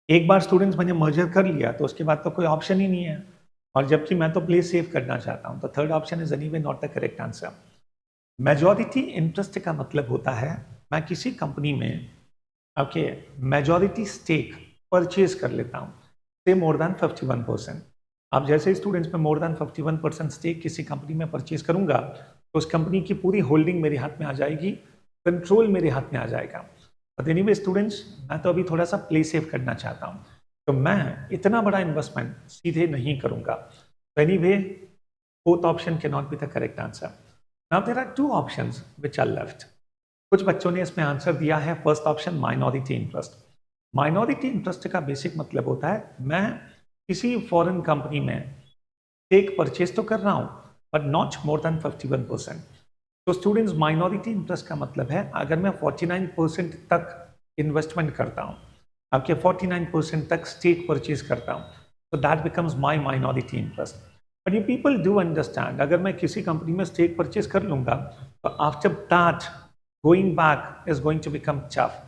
A: एक बार स्टूडेंट्स मैंने मर्जर कर लिया तो उसके बाद तो कोई ऑप्शन ही नहीं है, और जबकि मैं तो प्ले सेव करना चाहता हूं, तो third option is anyway not the correct answer. Majority interest का मतलब होता है मैं किसी कंपनी में ओके मेजॉरिटी स्टेक परचेज कर लेता हूं, से मोर देन 51%। अब जैसे स्टूडेंट्स में मोर देन 51% स्टेक किसी कंपनी में परचेज करूंगा तो उस कंपनी की पूरी होल्डिंग मेरे हाथ में आ जाएगी, कंट्रोल मेरे हाथ में आ जाएगा। बट एनीवे स्टूडेंट्स, मैं तो अभी थोड़ा सा प्ले सेफ करना चाहता हूं, तो मैं इतना बड़ा इन्वेस्टमेंट सीधे नहीं करूंगा। तो anyway fourth option can not be the correct answer. Now there are two options which are left. कुछ बच्चों ने इसमें आंसर दिया है first option, minority interest. Minority interest का बेसिक मतलब होता है मैं किसी फॉरेन कंपनी में स्टेक परचेज तो कर रहा हूं बट नॉट मोर देन 51%। तो स्टूडेंट्स, माइनॉरिटी इंटरेस्ट का मतलब है अगर मैं 49% तक इन्वेस्टमेंट करता हूं, आपके 49% तक स्टेक परचेज करता हूं, तो that becomes my minority interest. But you people do understand, अगर मैं किसी कंपनी में स्टेक परचेज कर लूंगा तो after that going back is going to become tough,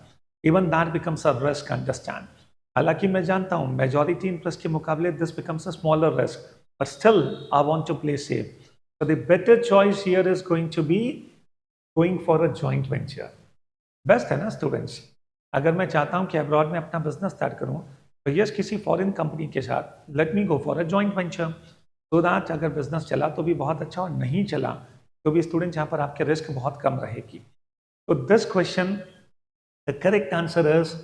A: even that becomes a risk, understand. हालांकि मैं जानता हूं मेजॉरिटी इंटरेस्ट के मुकाबले this becomes a smaller risk, but still I want to play safe. So the better choice here is going to be going for a joint venture. Best है ना students? अगर मैं चाहता हूं कि अब्रॉड में अपना बिजनेस स्टार्ट करूं तो यस किसी फॉरेन कंपनी के साथ let me go for a joint venture, so that अगर बिजनेस चला तो भी बहुत अच्छा और नहीं चला तो भी स्टूडेंट्स यहाँ पर आपके रिस्क बहुत कम रहेगी। तो this question the correct answer is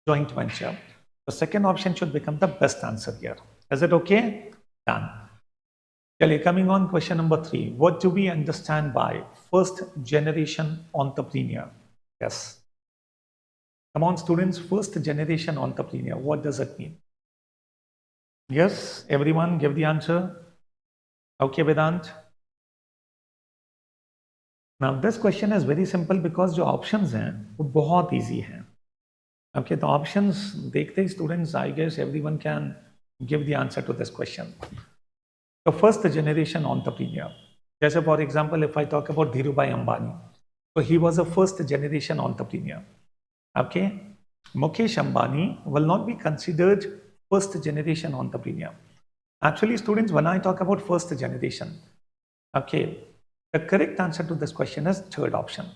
A: joint venture. The second option should become the best answer here. Is it okay? Done. Chaliye, coming on question number 3. What do we understand by first generation entrepreneur? Yes. Come on students, first generation entrepreneur. What does it mean? Yes, everyone give the answer. Okay, Vedant. Now this question is very simple because जो options हैं वो बहुत easy हैं। Okay, the options देखते ही students, I guess everyone can give the answer to this question. The first generation entrepreneur, जैसे for example if I talk about Dhirubhai Ambani, so he was a first generation entrepreneur. Okay, Mukesh Ambani will not be considered first generation entrepreneur. Actually students, when I talk about first generation, okay, the correct answer to this question is third option.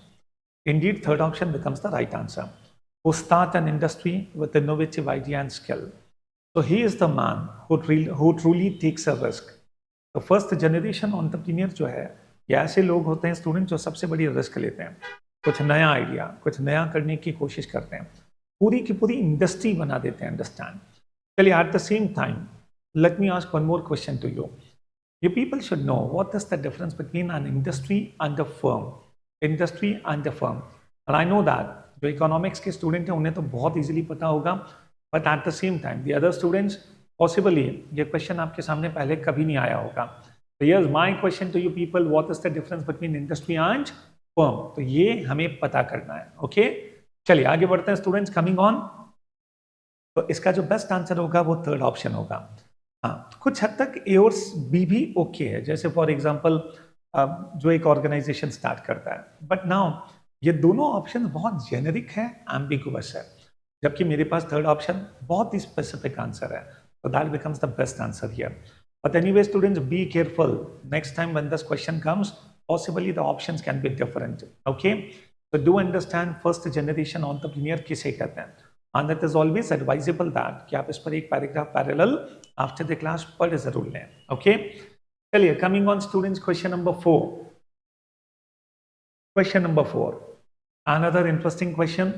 A: Indeed, third option becomes the right answer. Who start an industry with innovative idea and skill. So he is the man who truly takes a risk. तो first generation entrepreneur जो है ये ऐसे लोग होते हैं student जो सबसे बड़ी रिस्क लेते हैं, कुछ नया आइडिया, कुछ नया करने की कोशिश करते हैं, पूरी की पूरी इंडस्ट्री बना देते हैं, अंडरस्टैंड। चलिए, at the same time let me ask one more question to you. You people should know what is the difference between an industry and a firm. Industry and a firm. And I know that जो economics के student हैं उन्हें तो बहुत easily पता होगा, but at the same time the other students possibly ये question आपके सामने पहले कभी नहीं आया होगा। तो yes, my question to you people, what is the difference between industry and firm? तो ये हमें पता करना है। ओके, चलिए आगे बढ़ते हैं स्टूडेंट्स, कमिंग ऑन। तो इसका जो बेस्ट आंसर होगा वो थर्ड ऑप्शन होगा। हाँ, कुछ हद तक ए और बी भी ओके है, जैसे फॉर एग्जांपल जो एक ऑर्गेनाइजेशन स्टार्ट करता है, बट नाउ ये दोनों ऑप्शन बहुत जेनेरिक है, एम्बिगुअस है, जबकि मेरे पास थर्ड ऑप्शन बहुत ही स्पेसिफिक आंसर है, so that becomes the best answer here. But anyway students, be careful next time when this question comes, possibly the options can be different. Okay, so do understand first generation entrepreneur किसे कहते हैं, and it is always advisable that कि आप इस पर एक paragraph parallel after the class पढ़ जरूर लें। Okay, चलिए coming on students, question number 4. Question number 4, another interesting question,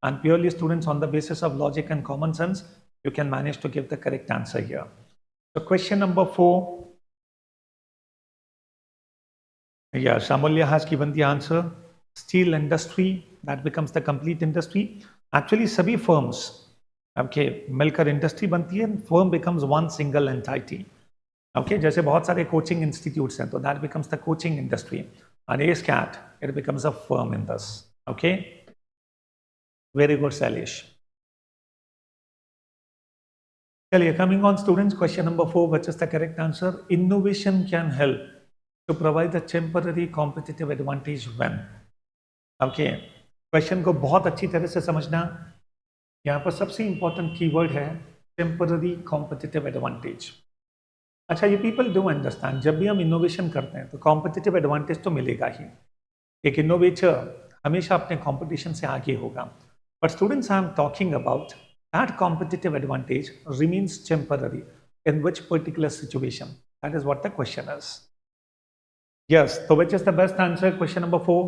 A: and purely students on the basis of logic and common sense you can manage to give the correct answer here. So question number 4, yes, Amulya has given the answer. Steel industry, that becomes the complete industry. Actually सभी firms okay मिलकर industry बनती है, firm becomes one single entity. Okay, जैसे बहुत सारे coaching institutes हैं, तो that becomes the coaching industry, and ASCAT it becomes a firm in this. Okay, very good Salish. चलिए coming on students, question number 4, which is the correct answer. Innovation can help to provide a temporary competitive advantage when. Okay, question को बहुत अच्छी तरह से समझना। यहाँ पर सबसे इंपॉर्टेंट कीवर्ड है टेम्पररी कॉम्पिटिटिव एडवांटेज। अच्छा, ये पीपल डू अंडरस्टैंड, जब भी हम इनोवेशन करते हैं तो कॉम्पिटिटिव एडवांटेज तो मिलेगा ही। एक इनोवेटर हमेशा अपने कॉम्पिटिशन से आगे होगा, but students I am talking about that competitive advantage remains temporary in which particular situation? That is what the question is. Yes, so which is the best answer? Question number 4.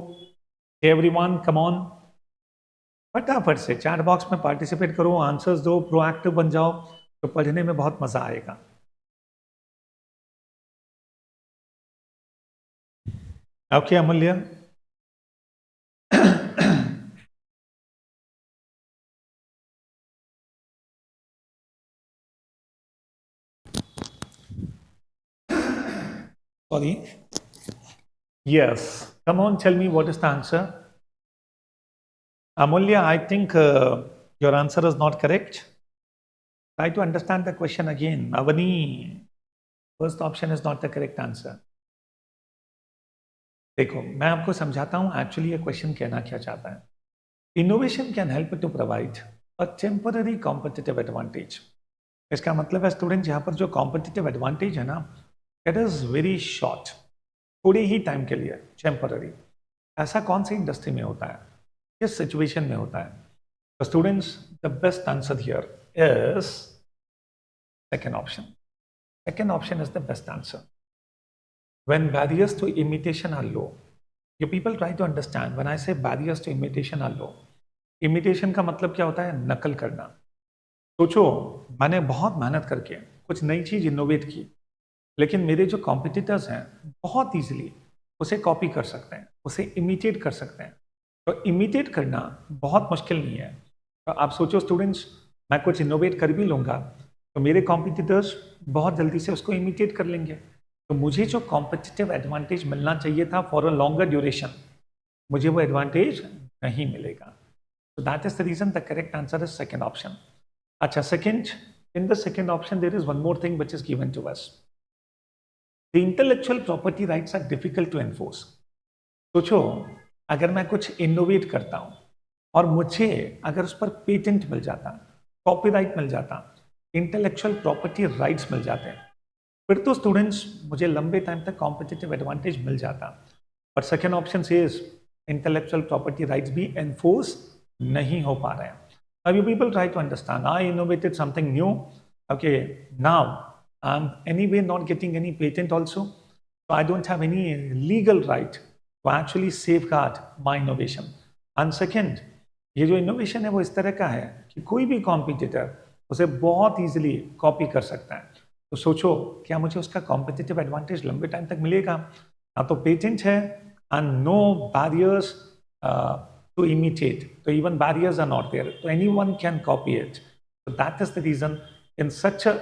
A: Everyone come on, फटाफट से chat box में participate करो, answers दो, proactive बन जाओ, तो पढ़ने में बहुत मजा आएगा। ओके अमूल्य, sorry, yes, come on, tell me what is the answer. Amulya, I think your answer is not correct. Try to understand the question again. Avani, first option is not the correct answer. देखो, मैं आपको समझाता हूँ actually ये question कहना क्या चाहता है। Innovation can help to provide a temporary competitive advantage. इसका मतलब है स्टूडेंट, यहाँ पर जो कॉम्पिटिटिव एडवांटेज है ना, इट इज वेरी शॉर्ट, थोड़े ही टाइम के लिए, टेम्पररी। ऐसा कौन सी इंडस्ट्री में होता है, किस सिचुएशन में होता है? तो students, the best answer here is second option. Second option is the best answer. When barriers to imitation are low, you people try to understand. When I say barriers to imitation are low, imitation का मतलब क्या होता है? नकल करना। सोचो, मैंने बहुत मेहनत करके कुछ नई चीज इनोवेट की, लेकिन मेरे जो कॉम्पिटिटर्स हैं बहुत इजीली उसे कॉपी कर सकते हैं, उसे इमिटेट कर सकते हैं। तो इमिटेट करना बहुत मुश्किल नहीं है। तो आप सोचो स्टूडेंट्स, मैं कुछ इनोवेट कर भी लूँगा तो मेरे कॉम्पिटिटर्स बहुत जल्दी से उसको इमिटेट कर लेंगे। तो मुझे जो कॉम्पिटिटिव एडवांटेज मिलना चाहिए था फॉर अ लॉन्गर ड्यूरेशन, मुझे वो एडवांटेज नहीं मिलेगा। तो that is the reason the correct answer is second option. अच्छा, second, in the second option there is one more thing which is given to us. The intellectual property rights are difficult to enforce. सोचो, अगर मैं कुछ innovate करता हूँ और मुझे अगर उस पर पेटेंट मिल जाता, कॉपीराइट मिल जाता, इंटेलेक्चुअल प्रॉपर्टी राइट्स मिल जाते हैं, फिर तो स्टूडेंट्स मुझे लंबे टाइम तक कॉम्पिटिटिव एडवांटेज मिल जाता। पर सेकेंड ऑप्शन से इंटेलेक्चुअल प्रॉपर्टी राइट्स भी एनफोर्स नहीं हो पा रहे हैं। अब you people try to understand, I innovated something new, okay, now I am anyway not getting any patent also, so I don't have any legal right to actually safeguard my innovation. And second, ये जो innovation है वो इस तरह का है कि कोई भी कॉम्पिटिटर उसे बहुत इजीली कॉपी कर सकता है। तो सोचो, क्या मुझे उसका कॉम्पिटिटिव एडवांटेज लंबे टाइम तक मिलेगा? ना तो पेटेंट है and no barriers to imitate, तो even barriers are not there, तो anyone can copy it. So that is the reason in such an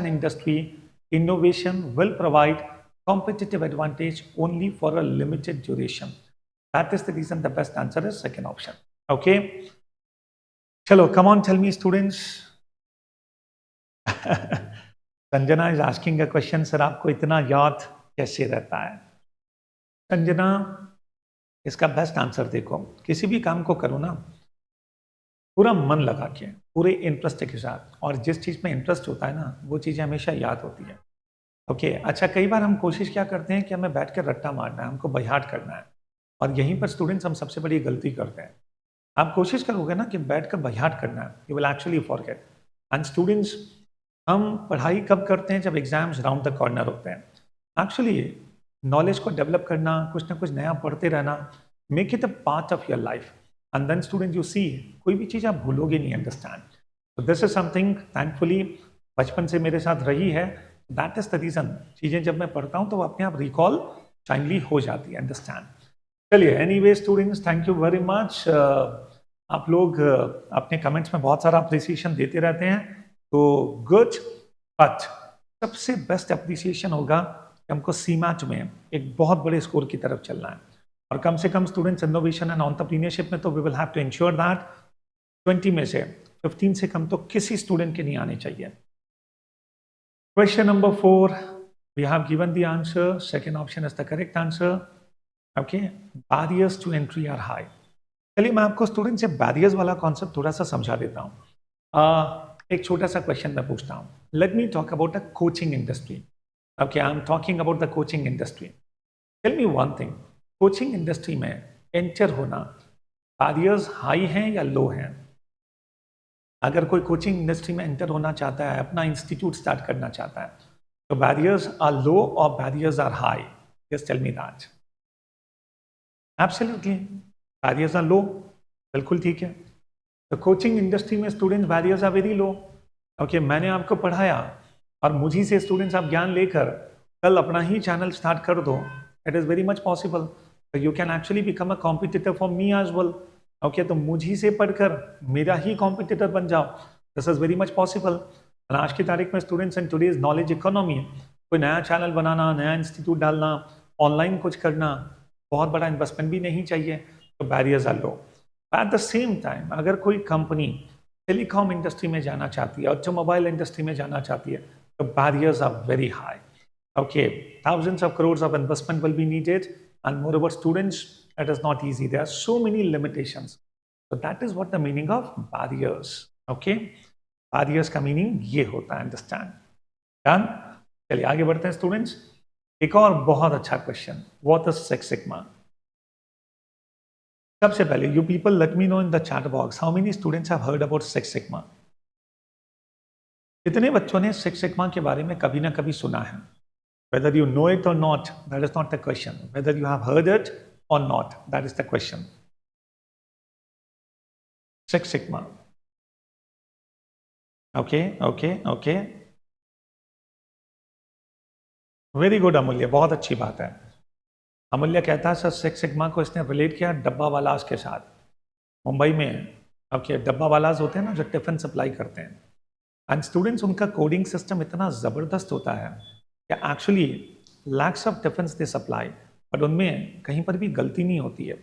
A: industry, innovation will provide competitive advantage only for a limited duration. That is the reason the best answer is second option. Okay. Chalo, come on, tell me, students. Sanjana is asking a question, sir आपको इतना याद कैसे रहता है? संजना, इसका best answer देखो, किसी भी काम को करो ना पूरा मन लगा के, पूरे इंटरेस्ट के साथ, और जिस चीज़ में इंटरेस्ट होता है ना वो चीज़ें हमेशा याद होती है. ओके अच्छा, कई बार हम कोशिश क्या करते हैं कि हमें बैठ कर रट्टा मारना है, हमको बहियाट करना है, और यहीं पर स्टूडेंट्स हम सबसे बड़ी गलती करते हैं. आप कोशिश करोगे ना कि बैठ कर बहियाट करना है, you will actually forget. And students, हम पढ़ाई कब करते हैं? जब एग्जाम्स राउंड द कॉर्नर होते हैं. एक्चुअली नॉलेज को डेवलप करना, कुछ ना कुछ नया पढ़ते रहना, make it a part of your life. And then student, you see, कोई भी चीज़ आप भूलोगे नहीं. अंडरस्टैंड? तो दिस इज समथिंग थैंकफुली बचपन से मेरे साथ रही है. That is the reason. चीज़ें जब मैं पढ़ता हूँ तो वो अपने आप रिकॉल टाइमली हो जाती है. अंडरस्टैंड? चलिए, anyway students, thank you very much. आप लोग अपने कमेंट्स में बहुत सारा अप्रिसिएशन देते रहते हैं, तो गुड. बट सबसे बेस्ट अप्रिसिएशन होगा कि हमको CMAT में एक बहुत बड़े स्कोर की तरफ चलना है, और कम से कम स्टूडेंट्स इनोवेशन एंड एंटरप्रेन्योरशिप में तो we will have to ensure that 20 में से 15 से कम तो किसी स्टूडेंट के नहीं आने चाहिए. Question number 4, we have given the answer. Second option is the correct answer. Okay, barriers to entry are high. चलिए, मैं आपको स्टूडेंट से बैरियर्स वाला कॉन्सेप्ट थोड़ा सा समझा देता हूँ. एक छोटा सा क्वेश्चन मैं पूछता हूँ. Let me talk about a coaching industry. Okay, I am talking about the coaching industry. Tell me one thing, coaching industry में एंटर होना बैरियर्स हाई हैं या लो हैं? अगर कोई कोचिंग इंडस्ट्री में एंटर होना चाहता है, अपना इंस्टीट्यूट स्टार्ट करना चाहता है, तो बैरियर्स आर लो और barriers are high? Just tell me that. Absolutely, barriers are low. बिल्कुल ठीक है. तो कोचिंग इंडस्ट्री में students barriers are very low. Okay, मैंने आपको पढ़ाया और मुझी से स्टूडेंट्स आप ज्ञान लेकर कल अपना ही चैनल स्टार्ट कर दो. It is very much possible. You can actually become a competitor for me as well. Okay, तो मुझी से पढ़कर मेरा ही कॉम्पिटिटर बन जाओ. This is very much possible. आज की तारीख में students in today's knowledge economy, कोई नया चैनल बनाना, नया इंस्टीट्यूट डालना, ऑनलाइन कुछ करना, बहुत बड़ा इन्वेस्टमेंट भी नहीं चाहिए, तो barriers are low. At the same time, अगर कोई कंपनी टेलीकॉम इंडस्ट्री में जाना चाहती है, ऑटोमोबाइल इंडस्ट्री में जाना चाहती है, तो barriers are very high. Okay, thousands of crores of investment will be needed, and moreover, students, it is not easy. There are so many limitations. So that is what the meaning of barriers. Okay, barriers का meaning ये होता है. Understand? Done? चलिए आगे बढ़ते हैं students. एक और बहुत अच्छा question. What is Six Sigma? सबसे पहले, you people let me know in the chat box how many students have heard about Six Sigma. कितने बच्चों ने Six Sigma के बारे में कभी ना कभी सुना है? Whether you know it or not, that is not the question. Whether you have heard it or not, that is the question. Six Sigma. Okay. Very good, अमूल्य, बहुत अच्छी बात है. अमूल्य कहता है सर, सिक्स सिग्मा को इसने रिलेट किया डब्बा वालाज के साथ. मुंबई में ओके, डब्बा वालाज होते हैं ना, जो टिफिन सप्लाई करते हैं. एंड स्टूडेंट्स, उनका कोडिंग सिस्टम इतना ज़बरदस्त होता है कि actually lakhs of tiffin they supply, but उनमें कहीं पर भी गलती नहीं होती है.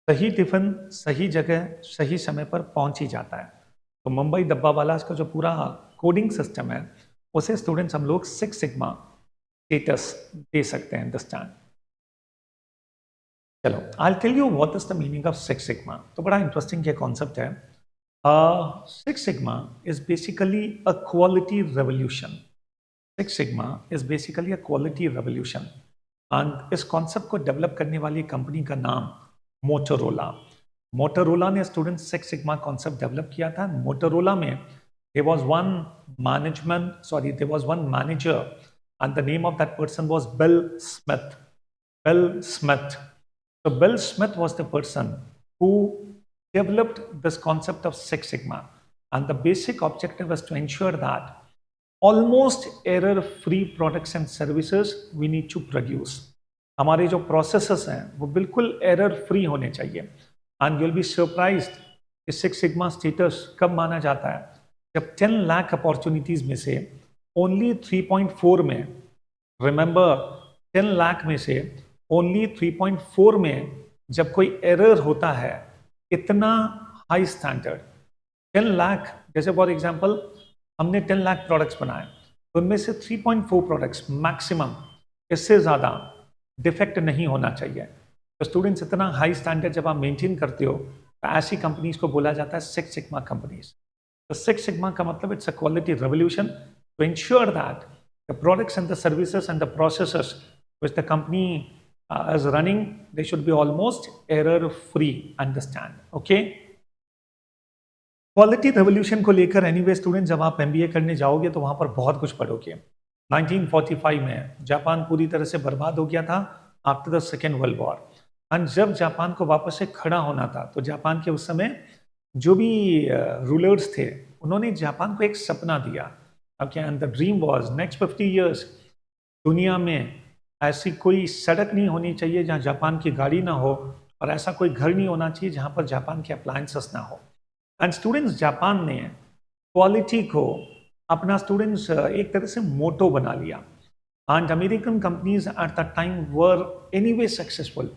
A: सही टिफिन सही जगह सही समय पर पहुंच ही जाता है. तो मुंबई डब्बा वालाज का जो पूरा कोडिंग सिस्टम है, उसे स्टूडेंट्स हम लोग सिक्स सिग्मा स्टेटस दे सकते हैं. अंडरस्टैंड? चलो, I tell you what is the meaning of six sigma. तो बड़ा इंटरेस्टिंग ये कॉन्सेप्ट है. Six sigma is basically a quality revolution. Six sigma is basically a quality revolution. And इस concept को develop करने वाली कंपनी का नाम मोटोरोला. मोटोरोला ने student six sigma concept develop किया था. मोटोरोला में there was one manager, and the name of that person was Bill Smith. Bill Smith. So Bill Smith was the person who developed this concept of Six Sigma, and the basic objective was to ensure that almost error-free products and services we need to produce. हमारे जो processes हैं वो बिल्कुल error free होने चाहिए. And you will be surprised कि six sigma status कब माना जाता है. जब 10 लाख अपॉर्चुनिटीज में से ओनली 3.4 में, रिमेंबर 10 लाख में से ओनली 3.4 में जब कोई एरर होता है, इतना हाई स्टैंडर्ड 10 लाख, जैसे फॉर एग्जांपल हमने 10 लाख प्रोडक्ट्स बनाए, तो उनमें से 3.4 प्रोडक्ट्स मैक्सिमम, इससे ज़्यादा डिफेक्ट नहीं होना चाहिए। तो स्टूडेंट्स, इतना हाई स्टैंडर्ड जब आप मेंटेन करते हो तो ऐसी कंपनीज को बोला जाता है सिक्स सिग्मा कंपनीज। तो सिक्स सिग्मा का मतलब it's a quality revolution to ensure that the products and the services and the processes which the company is running, they should be almost error free, understand, okay? Quality revolution को लेकर anyway student, जब आप MBA करने जाओगे तो वहां पर बहुत कुछ पढ़ोगे। 1945 में जापान पूरी तरह से बर्बाद हो गया था after the second world war, and जब जापान को वापस से खड़ा होना था तो जापान के उस समय जो भी रूलर्स थे उन्होंने जापान को एक सपना दिया, okay, and the dream was next 50 years दुनिया में ऐसी कोई सड़क नहीं होनी चाहिए जहां जापान की गाड़ी ना हो, और ऐसा कोई घर नहीं होना चाहिए जहां पर जापान के अप्लायंसेस ना हो। एंड स्टूडेंट्स, जापान ने क्वालिटी को अपना स्टूडेंट्स एक तरह से मोटो बना लिया, and American companies at the time were anyway successful,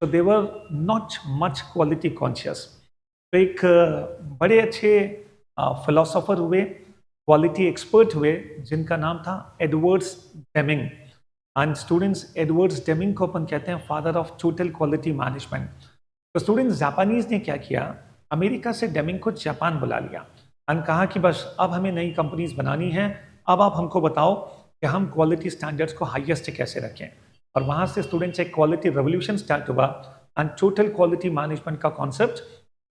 A: so they were not much quality conscious। तो एक बड़े अच्छे फिलोसोफर हुए, क्वालिटी एक्सपर्ट हुए, जिनका नाम था Edwards Deming. And students, Edwards Deming को अपन कहते हैं father of total quality management. तो स्टूडेंट्स, जापानीज ने क्या किया, अमेरिका से डेमिंग को जापान बुला लिया एंड कहा कि बस अब हमें नई कंपनीज बनानी है, अब आप हमको बताओ कि हम क्वालिटी स्टैंडर्ड्स को हाईएस्ट कैसे रखें। और वहां से स्टूडेंट्स एक क्वालिटी रेवोल्यूशन स्टार्ट हुआ एंड टोटल क्वालिटी मैनेजमेंट का कॉन्सेप्ट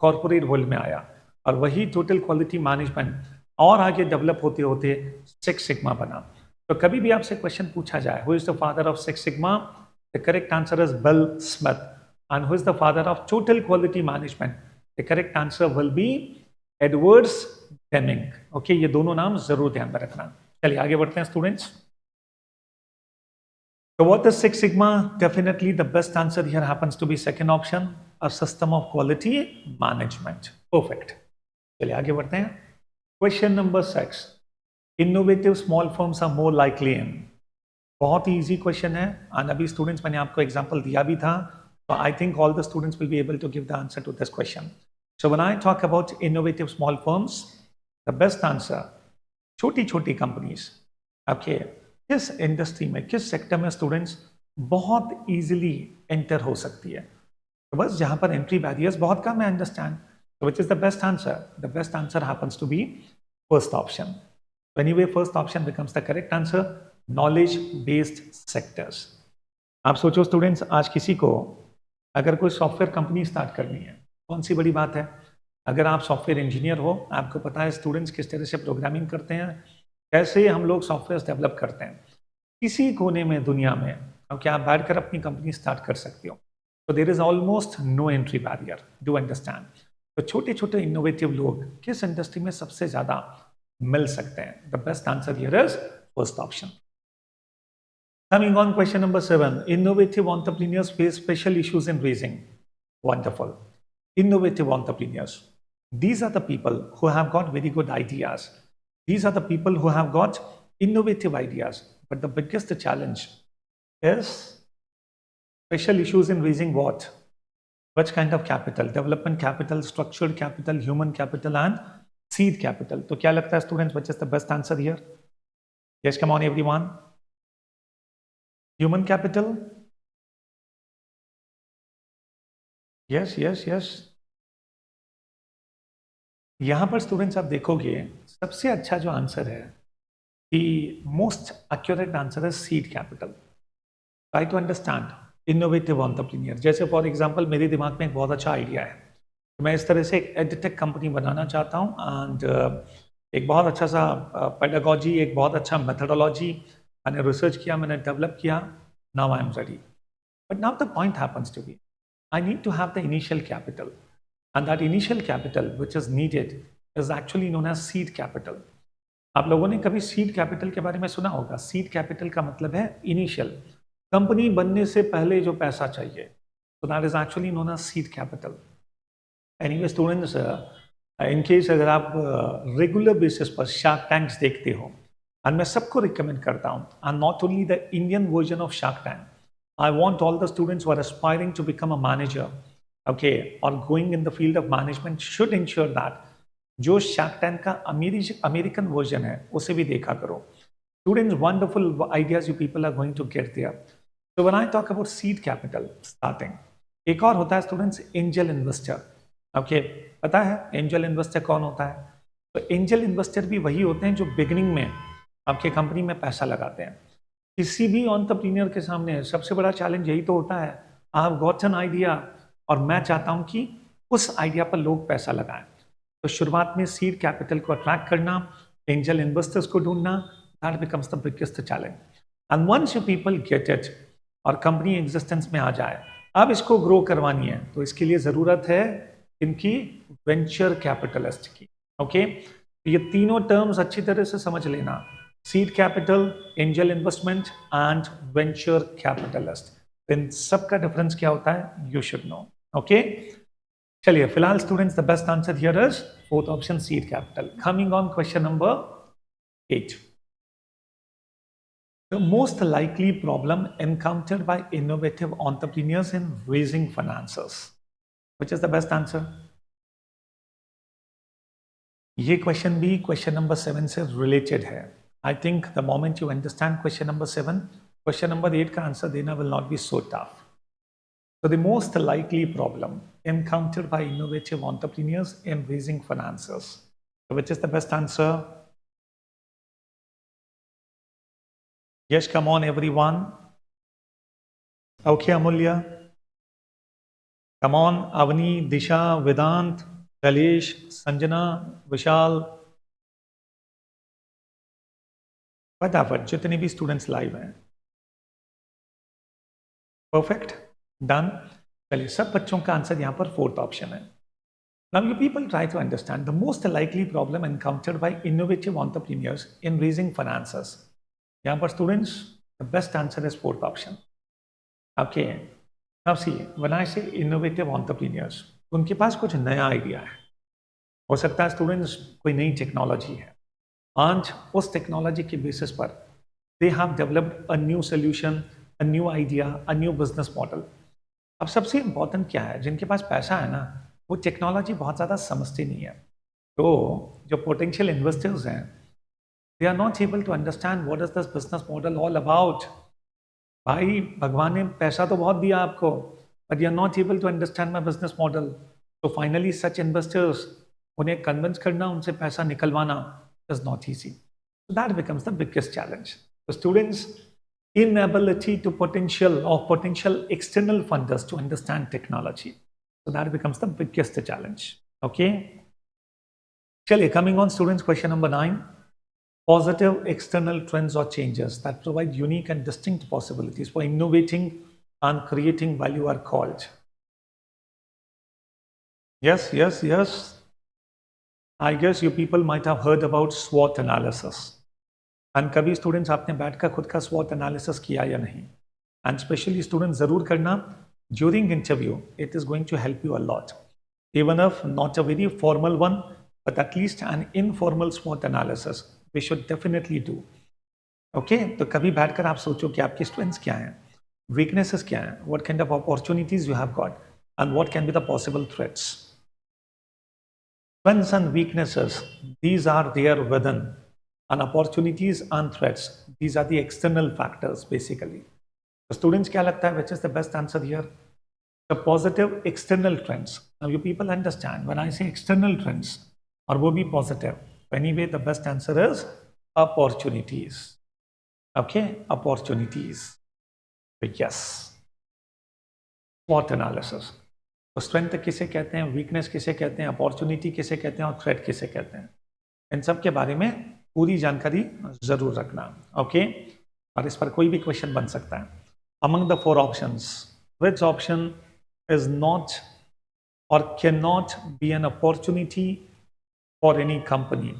A: कॉर्पोरेट वर्ल्ड में आया, और वही टोटल क्वालिटी मैनेजमेंट और आगे डेवलप होते होते सिक्स सिग्मा बना। तो कभी भी आपसे क्वेश्चन पूछा जाए who is the father of six sigma, the correct answer is Bill Smith, and who is the father of total quality management, the correct answer will be Edwards Deming. Okay, ये दोनों नाम जरूर ध्यान में रखना। चलिए आगे बढ़ते हैं students. So what is Six Sigma? Definitely the best answer here happens to be second option, a system of quality management. Perfect. चलिए आगे बढ़ते हैं। Question number 6. Innovative small firms are more likely in. बहुत ही easy question है, and अभी students मैंने आपको example दिया भी था, so I think all the students will be able to give the answer to this question. So when I talk about innovative small firms, the best answer, छोटी छोटी companies, okay, किस industry में, किस sector में students बहुत easily enter हो सकती है, तो बस जहां पर एंट्री बैरियर्स बहुत कम है, अंडरस्टैंड। तो which is the best answer? The best answer happens to be first option. Anyway first option becomes the correct answer, knowledge based sectors. आप सोचो स्टूडेंट्स, आज किसी को अगर कोई सॉफ्टवेयर कंपनी स्टार्ट करनी है, कौन सी बड़ी बात है। अगर आप सॉफ्टवेयर इंजीनियर हो, आपको पता है स्टूडेंट्स किस तरह से प्रोग्रामिंग करते हैं, कैसे हम लोग सॉफ्टवेयर डेवलप करते हैं, किसी कोने में दुनिया में अब क्या आप बैठकर अपनी कंपनी स्टार्ट कर सकते हो। तो there is almost no entry barrier, do understand. तो छोटे छोटे इनोवेटिव लोग किस इंडस्ट्री में सबसे ज्यादा मिल सकते हैं? The best answer here is first option. Coming on question number 7, innovative entrepreneurs face special issues in raising. Wonderful. Innovative entrepreneurs. These are the people who have got very good ideas. These are the people who have got innovative ideas. But the biggest challenge is special issues in raising what? Which kind of capital? Development capital, structured capital, human capital and seed capital. तो क्या लगता है students, which is the best answer here? Yes, come on everyone. Human capital? Yes, yes, yes. यहां पर students आप देखोगे सबसे अच्छा जो आंसर है, कि मोस्ट एक्यूरेट आंसर है seed capital. Try to understand innovative entrepreneur. जैसे फॉर एग्जांपल मेरे दिमाग में एक बहुत अच्छा आइडिया है, तो मैं इस तरह से एक एडटेक कंपनी बनाना चाहता हूँ, एंड एक बहुत अच्छा सा पेडागोजी, एक बहुत अच्छा मेथडोलॉजी मैंने रिसर्च किया, मैंने डेवलप किया, now I am ready. But now the point happens to be I need to have the initial capital, and that initial capital which is needed is actually known as seed capital. आप लोगों ने कभी seed capital के बारे में सुना होगा। Seed capital का मतलब है इनिशियल, कंपनी बनने से पहले जो पैसा चाहिए, so that is actually known as seed capital. Anyway students, in case अगर आप रेगुलर बेसिस पर शार्क टैंक्स देखते हो, एंड मैं सबको रिकमेंड करता हूँ, and not only the Indian version of Shark Tank, I want all the students who are aspiring to become a manager, okay, और going in the field of management should ensure that जो Shark Tank का American version है उसे भी देखा करो. Students, wonderful ideas you people are going to get there. So when I talk about seed capital starting, एक और होता है स्टूडेंट्स एंजल इन्वेस्टर. ओके, पता है एंजल इन्वेस्टर कौन होता है? तो एंजल इन्वेस्टर भी वही होते हैं जो बिगिनिंग में आपके कंपनी में पैसा लगाते हैं. किसी भी एंटरप्रेन्योर के सामने सबसे बड़ा चैलेंज यही तो होता है, I have got an idea और मैं चाहता हूं कि उस आइडिया पर लोग पैसा लगाएं. तो शुरुआत में सीड कैपिटल को अट्रैक्ट करना, एंजल इन्वेस्टर्स को ढूंढना, that becomes the biggest challenge. And once you people get it और कंपनी एग्जिस्टेंस में आ जाए, अब इसको ग्रो करवानी है, तो इसके लिए ज़रूरत है इनकी वेंचर कैपिटलिस्ट की. ओके, ये तीनों टर्म्स अच्छी तरह से समझ लेना, seed capital, angel investment and venture capitalist. इन सब का डिफरेंस क्या होता है, यू शुड नो. ओके, चलिए फिलहाल students the best answer here is fourth option, seed capital. Coming on question number 8. The most likely problem encountered by innovative entrepreneurs in raising finances. Which is the best answer? ये question भी question number 7 से related है. I think the moment you understand question number 7, question number 8 का answer देना will not be so tough. So the most likely problem encountered by innovative entrepreneurs in raising finances. So which is the best answer? Yes, come on everyone. Okay, Amulya. Come on, Avani, Disha, Vedant, Kalesh, Sanjana, Vishal. फटाफट जितने भी students live हैं. Perfect, done. चलिए सब बच्चों का answer यहाँ पर फोर्थ ऑप्शन है. Now you people try to understand the most likely problem encountered by innovative entrepreneurs in raising finances. यहाँ पर students the best answer is fourth option. Okay, now see when I से innovative entrepreneurs, उनके पास कुछ नया idea है. हो सकता है स्टूडेंट्स कोई नई टेक्नोलॉजी है, आज उस टेक्नोलॉजी के बेसिस पर they have developed a new solution, a new idea, a new business model. अब सबसे इंपॉर्टेंट क्या है, जिनके पास पैसा है ना, वो टेक्नोलॉजी बहुत ज़्यादा समझते नहीं है. तो जो पोटेंशियल इन्वेस्टर्स हैं, they are not able to understand what is this business model all about. भाई भगवान ने पैसा तो बहुत दिया आपको, but you are not able to understand my business model. So finally such investors, उन्हें कन्विंस करना, उनसे पैसा निकलवाना is not easy. So that becomes the biggest challenge. So students, inability to potential external funders to understand technology. So that becomes the biggest challenge. Okay. चलिए, coming on students, question number 9. Positive external trends or changes that provide unique and distinct possibilities for innovating and creating value are called. Yes. I guess you people might have heard about SWOT analysis. And कभी students आपने बैठकर खुद का SWOT analysis किया या नहीं? And especially students ज़रूर करना during interview. It is going to help you a lot. Even if not a very formal one, but at least an informal SWOT analysis. We should definitely do. Okay, तो कभी बैठकर आप सोचो कि आपकी strengths क्या हैं, weaknesses क्या हैं, what kind of opportunities you have got, and what can be the possible threats. Strengths and weaknesses, these are there within, and opportunities and threats, these are the external factors basically. So students, क्या लगता है which is the best answer here? The positive external trends. Now you people understand when I say external trends, और वो भी positive. Anyway, the best answer is opportunities. Okay, opportunities. Yes. SWOT analysis. तो strength किसे कहते हैं, weakness किसे कहते हैं, opportunity किसे कहते हैं और threat किसे कहते हैं, इन सब के बारे में पूरी जानकारी जरूर रखना. ओके, और इस पर कोई भी क्वेश्चन बन सकता है. Among the 4 options, which option is not or cannot be an opportunity for any company?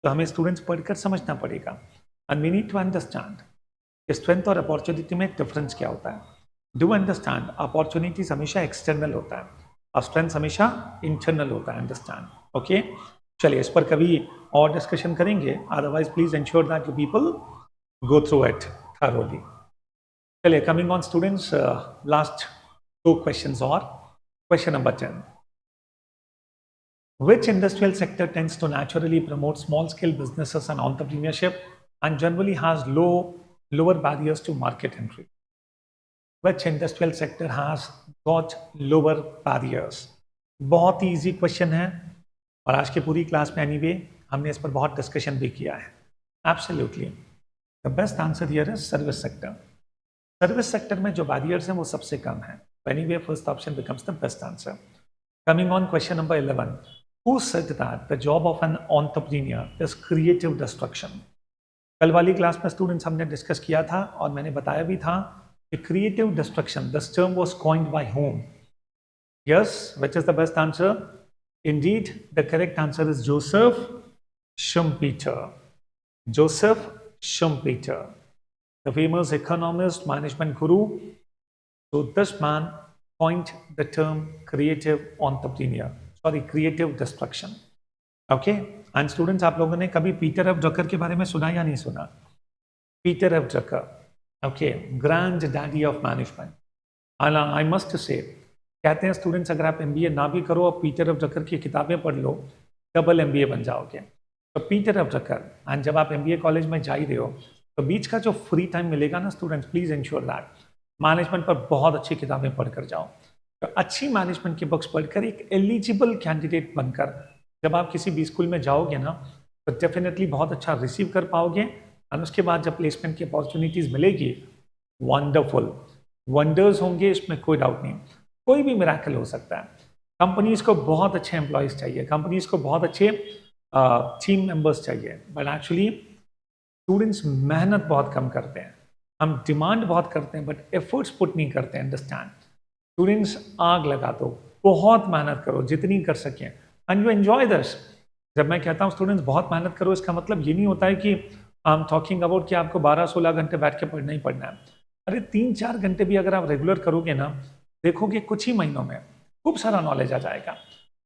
A: तो हमें स्टूडेंट्स पढ़कर समझना पड़ेगा. And we need to understand strength और अपॉर्चुनिटी में डिफरेंस क्या होता है. डू अंडरस्टैंड अपॉर्चुनिटीज हमेशा एक्सटर्नल होता है और स्ट्रेंथ हमेशा इंटरनल होता है. अंडरस्टैंड. ओके चलिए इस पर कभी और डिस्कशन करेंगे, otherwise please ensure that you people go through it thoroughly. चलिए coming on students, last two questions are question number 10. Which industrial sector tends to naturally promote small scale businesses and entrepreneurship and generally has lower barriers to market entry? Which industrial sector has got lower barriers? बहुत ही easy question है और आज की पूरी class में anyway हमने इस पर बहुत डिस्कशन भी किया है. Absolutely. The best answer here is service sector. Service sector में जो barriers हैं वो सबसे कम है. Anyway, first option becomes the best answer. Coming on question number 11. Who said that the job of an entrepreneur is creative destruction? कल वाली class में students हमने डिस्कस किया था और मैंने बताया भी था कि creative destruction, this term was coined by whom? Yes, which is the best answer? Indeed, the correct answer is Joseph Schumpeter. Joseph Schumpeter, the famous economist, management guru. So this man coined the term creative creative destruction. Okay, and students, आप लोगों ने कभी Peter F Drucker के बारे में सुना या नहीं सुना? Peter F Drucker, okay, grand daddy of management. And I must say, कहते हैं स्टूडेंट्स अगर आप MBA ना भी करो और पीटर एफ ड्रकर की किताबें पढ़ लो, डबल MBA बन जाओगे. तो पीटर एफ ड्रकर, एंड जब आप MBA कॉलेज में जा ही रहे हो तो बीच का जो फ्री टाइम मिलेगा ना students, please ensure that management पर बहुत अच्छी किताबें पढ़कर जाओ. तो अच्छी मैनेजमेंट की बुक्स पढ़कर एक एलिजिबल कैंडिडेट बनकर जब आप किसी भी स्कूल में जाओगे ना तो डेफिनेटली बहुत अच्छा रिसीव कर पाओगे. और उसके बाद जब प्लेसमेंट की अपॉर्चुनिटीज मिलेगी, वंडरफुल वंडर्स होंगे, इसमें कोई डाउट नहीं. कोई भी मिराकल हो सकता है. कंपनीज को बहुत अच्छे एम्प्लॉयज चाहिए, कंपनीज को बहुत अच्छे टीम मेंबर्स चाहिए, बट एक्चुअली स्टूडेंट्स मेहनत बहुत कम करते हैं. हम डिमांड बहुत करते हैं बट एफर्ट्स पुट नहीं करते. अंडरस्टैंड स्टूडेंट्स, आग लगा दो, बहुत मेहनत करो जितनी कर सकें, एंड यू एंजॉय दिस. जब मैं कहता हूँ स्टूडेंट्स बहुत मेहनत करो, इसका मतलब ये नहीं होता है कि आई एम टॉकिंग अबाउट कि आपको 12-16 घंटे बैठ के पढ़ना ही पढ़ना है. अरे 3-4 घंटे भी अगर आप रेगुलर करोगे ना, देखोगे कुछ ही महीनों में खूब सारा नॉलेज आ जाएगा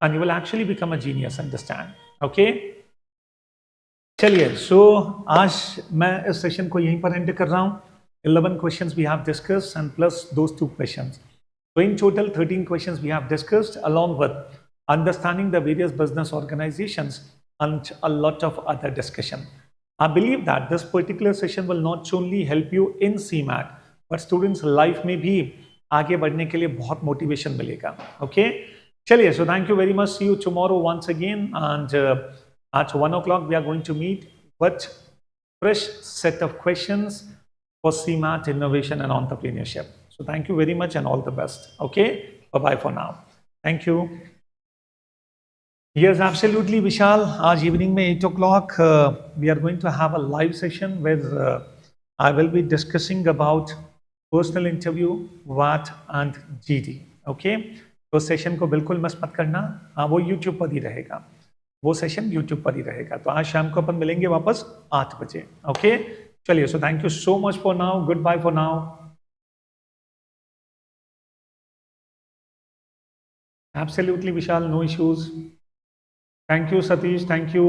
A: and you will actually become a genius. Understand? Okay चलिए, सो आज मैं इस सेशन को यहीं पर एंड कर रहा हूँ. 11 questions we have discussed and plus those 2 questions. So in total 13 questions we have discussed along with understanding the various business organizations and a lot of other discussion. I believe that this particular session will not only help you in CMAT but students life में भी आगे बढ़ने के लिए बहुत motivation मिलेगा. Okay? चलिए, so thank you very much. See you tomorrow once again and at 1 o'clock we are going to meet with fresh set of questions for CMAT, innovation and entrepreneurship. So thank you very much and all the best. Okay, bye-bye for now. Thank you. Yes, absolutely, Vishal. आज evening में 8 o'clock we are going to have a live session where I will be discussing about personal interview, WAT and GD. Okay, तो session को बिल्कुल miss मत करना. हाँ, वो YouTube पर ही रहेगा, वो सेशन YouTube पर ही रहेगा. तो आज शाम को अपन मिलेंगे वापस 8 बजे. ओके चलिए, so thank you so much for now. Goodbye for now. Absolutely, Vishal, no issues. Thank you, Satish. Thank you.